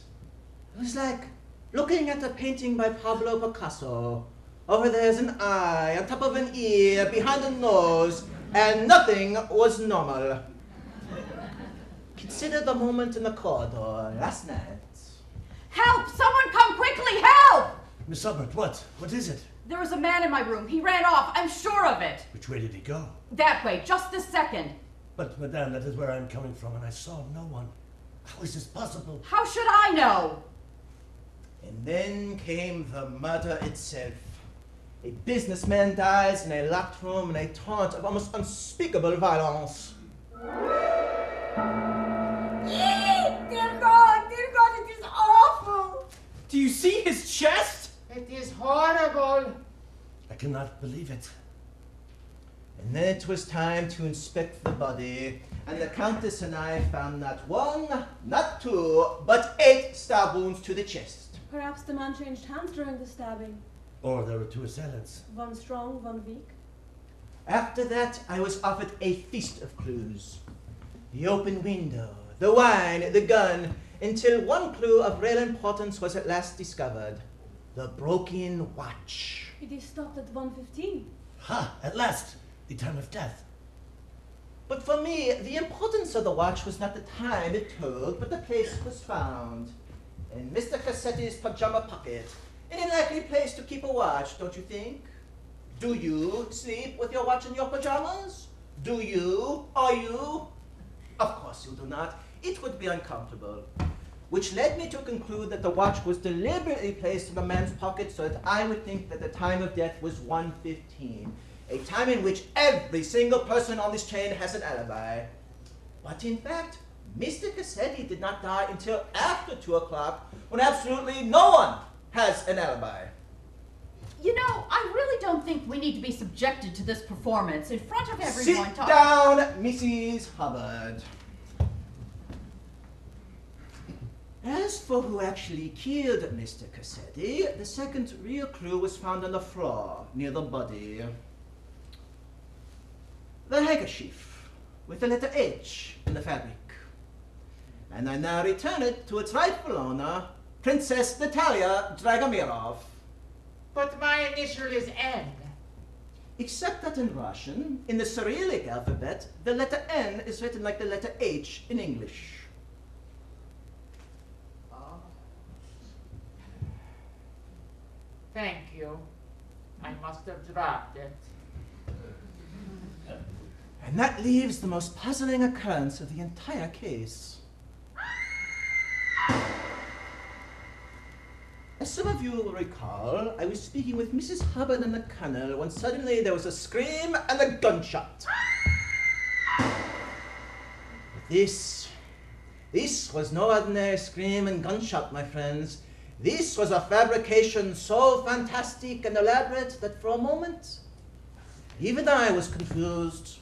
It was like looking at a painting by Pablo Picasso. Over there's an eye, on top of an ear, behind a nose, and nothing was normal. Consider the moment in the corridor last night. Help! Someone come quickly! Help! Miss Hubbard, what? What is it? There was a man in my room. He ran off. I'm sure of it. Which way did he go? That way, just this second. But, madame, that is where I'm coming from, and I saw no one. How is this possible? How should I know? And then came the murder itself. A businessman dies in a locked room in a torrent of almost unspeakable violence. Dear God, it is awful. Do you see his chest? It is horrible. I cannot believe it. And then it was time to inspect the body, and the Countess and I found not 1, not 2, but 8 stab wounds to the chest. Perhaps the man changed hands during the stabbing. Or there were 2 assailants. One strong, one weak. After that, I was offered a feast of clues. The open window, the wine, the gun, until one clue of real importance was at last discovered. The broken watch. It is stopped at 1:15. Ha! At last! The time of death. But for me, the importance of the watch was not the time it took, but the place it was found. In Mr. Cassetti's pajama pocket. An unlikely place to keep a watch, don't you think? Do you sleep with your watch in your pajamas? Do you? Are you? Of course you do not. It would be uncomfortable. Which led me to conclude that the watch was deliberately placed in the man's pocket so that I would think that the time of death was 1:15, a time in which every single person on this chain has an alibi. But in fact, Mr. Cassetti did not die until after 2 o'clock, when absolutely no one has an alibi. You know, I really don't think we need to be subjected to this performance in front of everyone. Sit down, Mrs. Hubbard. As for who actually killed Mr. Cassetti, the second real clue was found on the floor near the body. The handkerchief with the letter H in the fabric. And I now return it to its rightful owner, Princess Natalia Dragomirov. But my initial is N. Except that in Russian, in the Cyrillic alphabet, the letter N is written like the letter H in English. Thank you. I must have dropped it. And that leaves the most puzzling occurrence of the entire case. As some of you will recall, I was speaking with Mrs. Hubbard and the Colonel when suddenly there was a scream and a gunshot. This was no ordinary scream and gunshot, my friends. This was a fabrication so fantastic and elaborate that for a moment, even I was confused.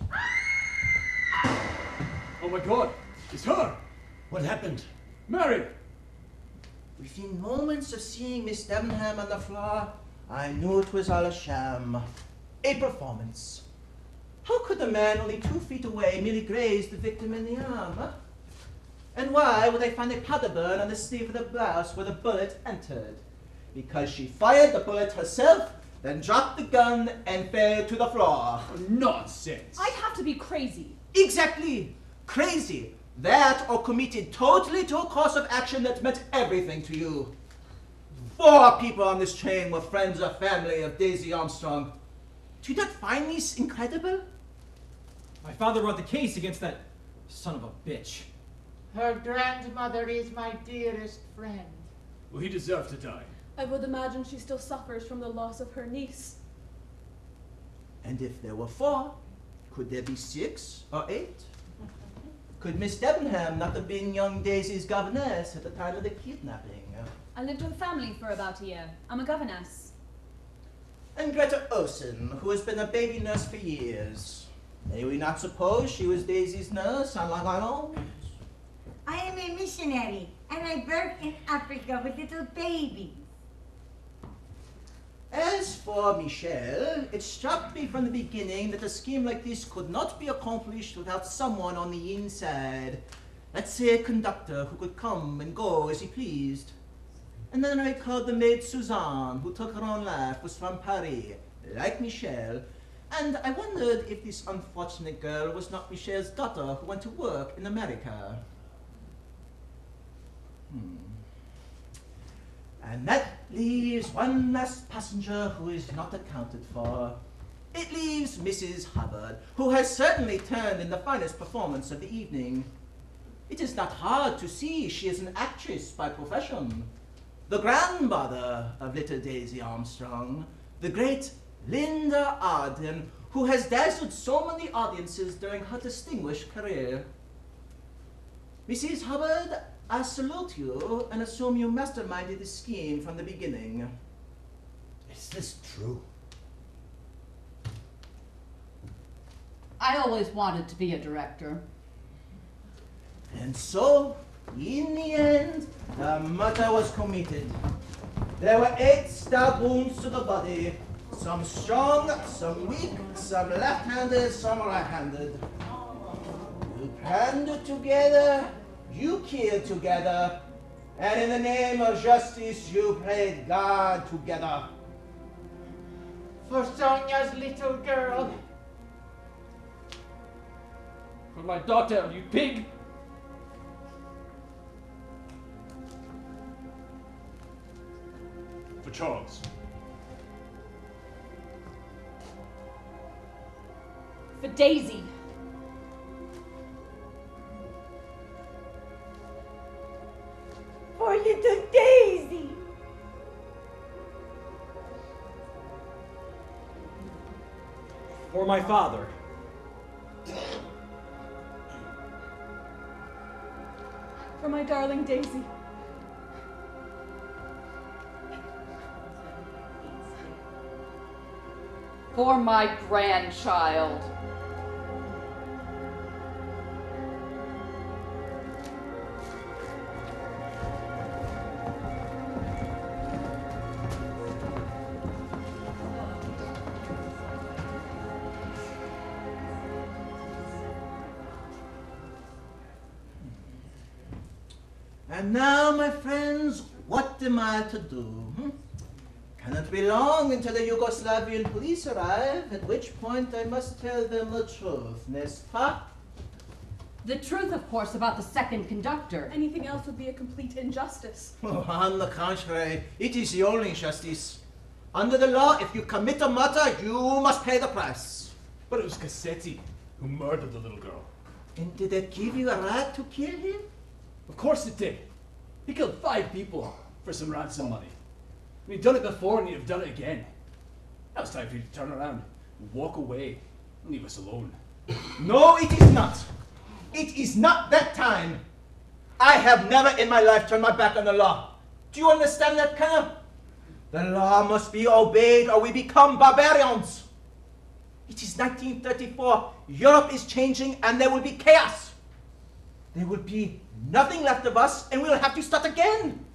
Oh my God, it's her! What happened? Mary! Within moments of seeing Miss Debenham on the floor, I knew it was all a sham. A performance. How could the man only 2 feet away merely graze the victim in the arm? Huh? And why would I find a powder burn on the sleeve of the blouse where the bullet entered? Because she fired the bullet herself, then dropped the gun and fell to the floor. Nonsense! I'd have to be crazy. Exactly! Crazy. That or committed totally to a course of action that meant everything to you. 4 people on this train were friends or family of Daisy Armstrong. Do you not find this incredible? My father brought the case against that son of a bitch. Her grandmother is my dearest friend. Well, he deserved to die. I would imagine she still suffers from the loss of her niece. And if there were 4, could there be 6 or 8? Could Miss Debenham not have been young Daisy's governess at the time of the kidnapping? I lived with family for about a year. I'm a governess. And Greta Olsen, who has been a baby nurse for years. May we not suppose she was Daisy's nurse on Long Island? I am a missionary, and I work in Africa with little babies. As for Michelle, it struck me from the beginning that a scheme like this could not be accomplished without someone on the inside. Let's say a conductor who could come and go as he pleased. And then I recalled the maid Suzanne, who took her own life, was from Paris, like Michelle, and I wondered if this unfortunate girl was not Michelle's daughter who went to work in America. And that leaves one last passenger who is not accounted for. It leaves Mrs. Hubbard, who has certainly turned in the finest performance of the evening. It is not hard to see she is an actress by profession. The grandmother of little Daisy Armstrong, the great Linda Arden, who has dazzled so many audiences during her distinguished career. Mrs. Hubbard, I salute you and assume you masterminded this scheme from the beginning. Is this true? I always wanted to be a director. And so, in the end, the murder was committed. There were 8 stab wounds to the body, some strong, some weak, some left-handed, some right-handed. You planned together, you killed together, and in the name of justice, you played God together. For Sonia's little girl. For my daughter, you pig! For Charles. For Daisy. For little Daisy. For my father. For my darling Daisy. For my grandchild. And now, my friends, what am I to do? Cannot be long until the Yugoslavian police arrive, at which point I must tell them the truth, n'est-ce pas? The truth, of course, about the second conductor. Anything else would be a complete injustice. Oh, on the contrary, it is the only justice. Under the law, if you commit a murder, you must pay the price. But it was Cassetti who murdered the little girl. And did it give you a right to kill him? Of course it did. He killed 5 people for some ransom money. He'd done it before and he'd have done it again. Now it's time for you to turn around, walk away, and leave us alone. No, it is not. It is not that time. I have never in my life turned my back on the law. Do you understand that, Colonel? The law must be obeyed or we become barbarians. It is 1934. Europe is changing and there will be chaos. There will be nothing left of us and we will have to start again.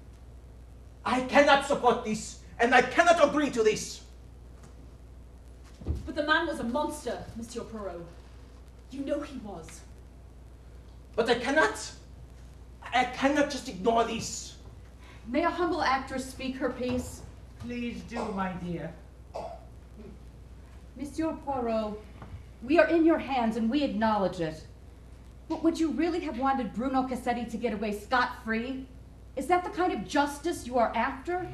I cannot support this and I cannot agree to this. But the man was a monster, Monsieur Poirot. You know he was. But I cannot just ignore this. May a humble actress speak her piece? Please do, my dear. Monsieur Poirot, we are in your hands and we acknowledge it. But would you really have wanted Bruno Cassetti to get away scot-free? Is that the kind of justice you are after?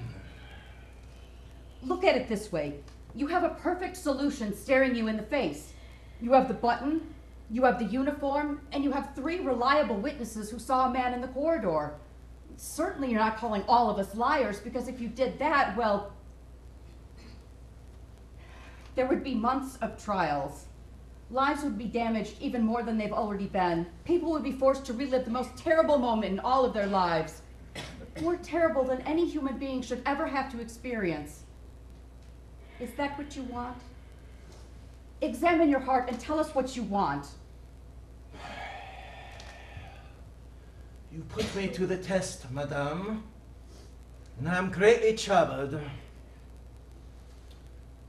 Look at it this way. You have a perfect solution staring you in the face. You have the button, you have the uniform, and you have 3 reliable witnesses who saw a man in the corridor. Certainly you're not calling all of us liars, because if you did that, well, there would be months of trials. Lives would be damaged even more than they've already been. People would be forced to relive the most terrible moment in all of their lives. More terrible than any human being should ever have to experience. Is that what you want? Examine your heart and tell us what you want. You put me to the test, madame, and I am greatly troubled.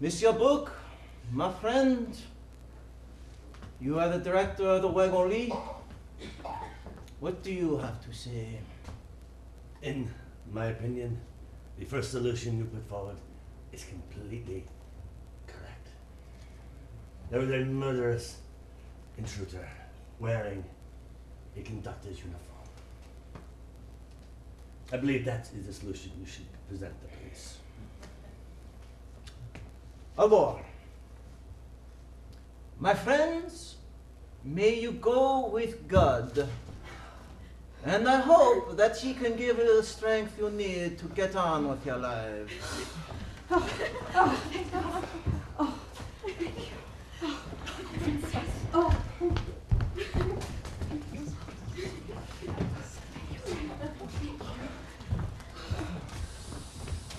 Monsieur Bouc, my friend, you are the director of the Wagon. What do you have to say? In my opinion, the first solution you put forward is completely correct. There was a murderous intruder wearing a conductor's uniform. I believe that is the solution you should present the police. Aurora, my friends, may you go with God. And I hope that He can give you the strength you need to get on with your lives.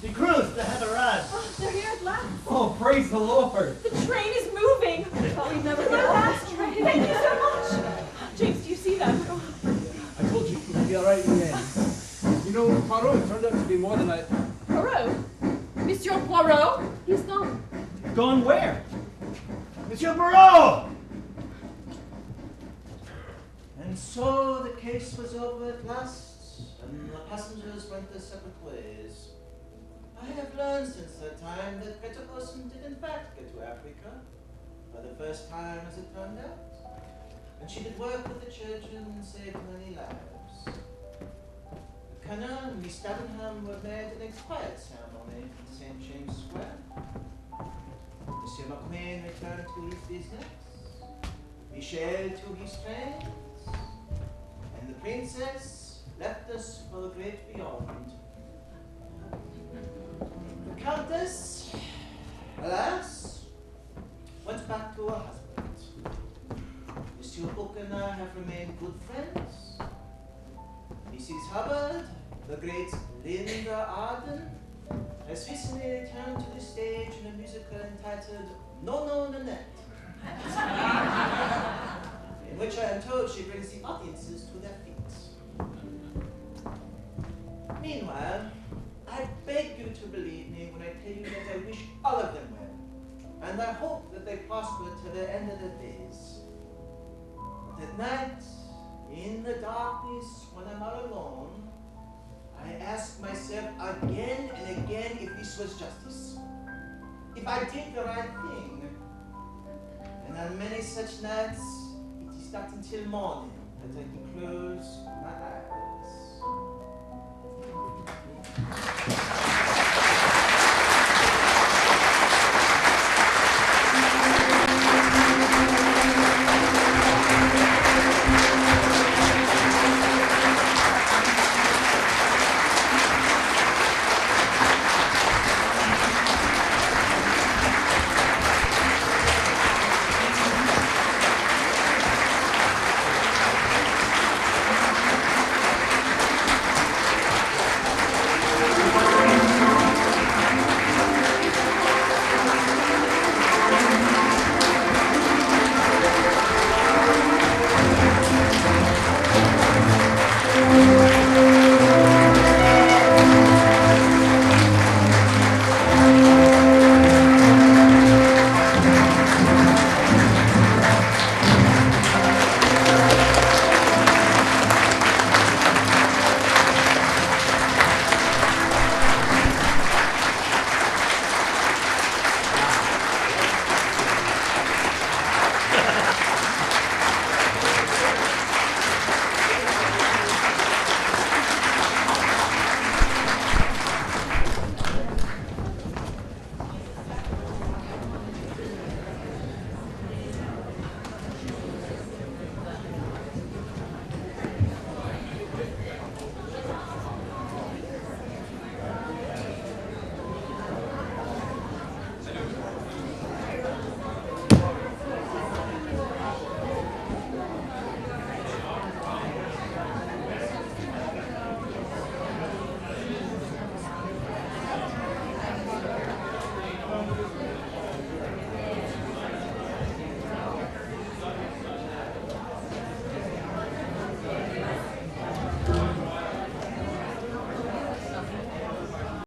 The crews that have arrived. Oh, they're here at last. Oh, praise the Lord. The train is moving. Oh, we've never been on last train. Thank you so much. James, do you see them? I told you it would be alright in the end. You know, Poirot turned out to be more than I... Poirot? Monsieur Poirot? He's gone. Gone where? Monsieur Poirot! And so the case was over at last, and the passengers went their separate ways. I have learned since that time that Greta Olsen did in fact get to Africa, for the first time as it turned out. And she did work with the children and saved many lives. The Colonel and Miss Davenham were married in a quiet ceremony in St. James Square. Monsieur McQueen returned to his business, Michel to his friends, and the princess left us for the great beyond. The countess, alas, went back to her husband. Monsieur Hook and I have remained good friends. Mrs. Hubbard, the great Linda Arden, has recently returned to the stage in a musical entitled No No Nanette, in which I am told she brings the audiences to their feet. Meanwhile, I beg you to believe me when I tell you that I wish all of them well, and I hope that they prosper to the end of their days. But at night, in the darkness, when I'm all alone, I ask myself again and again if this was justice, if I did the right thing. And on many such nights, it is not until morning that I can close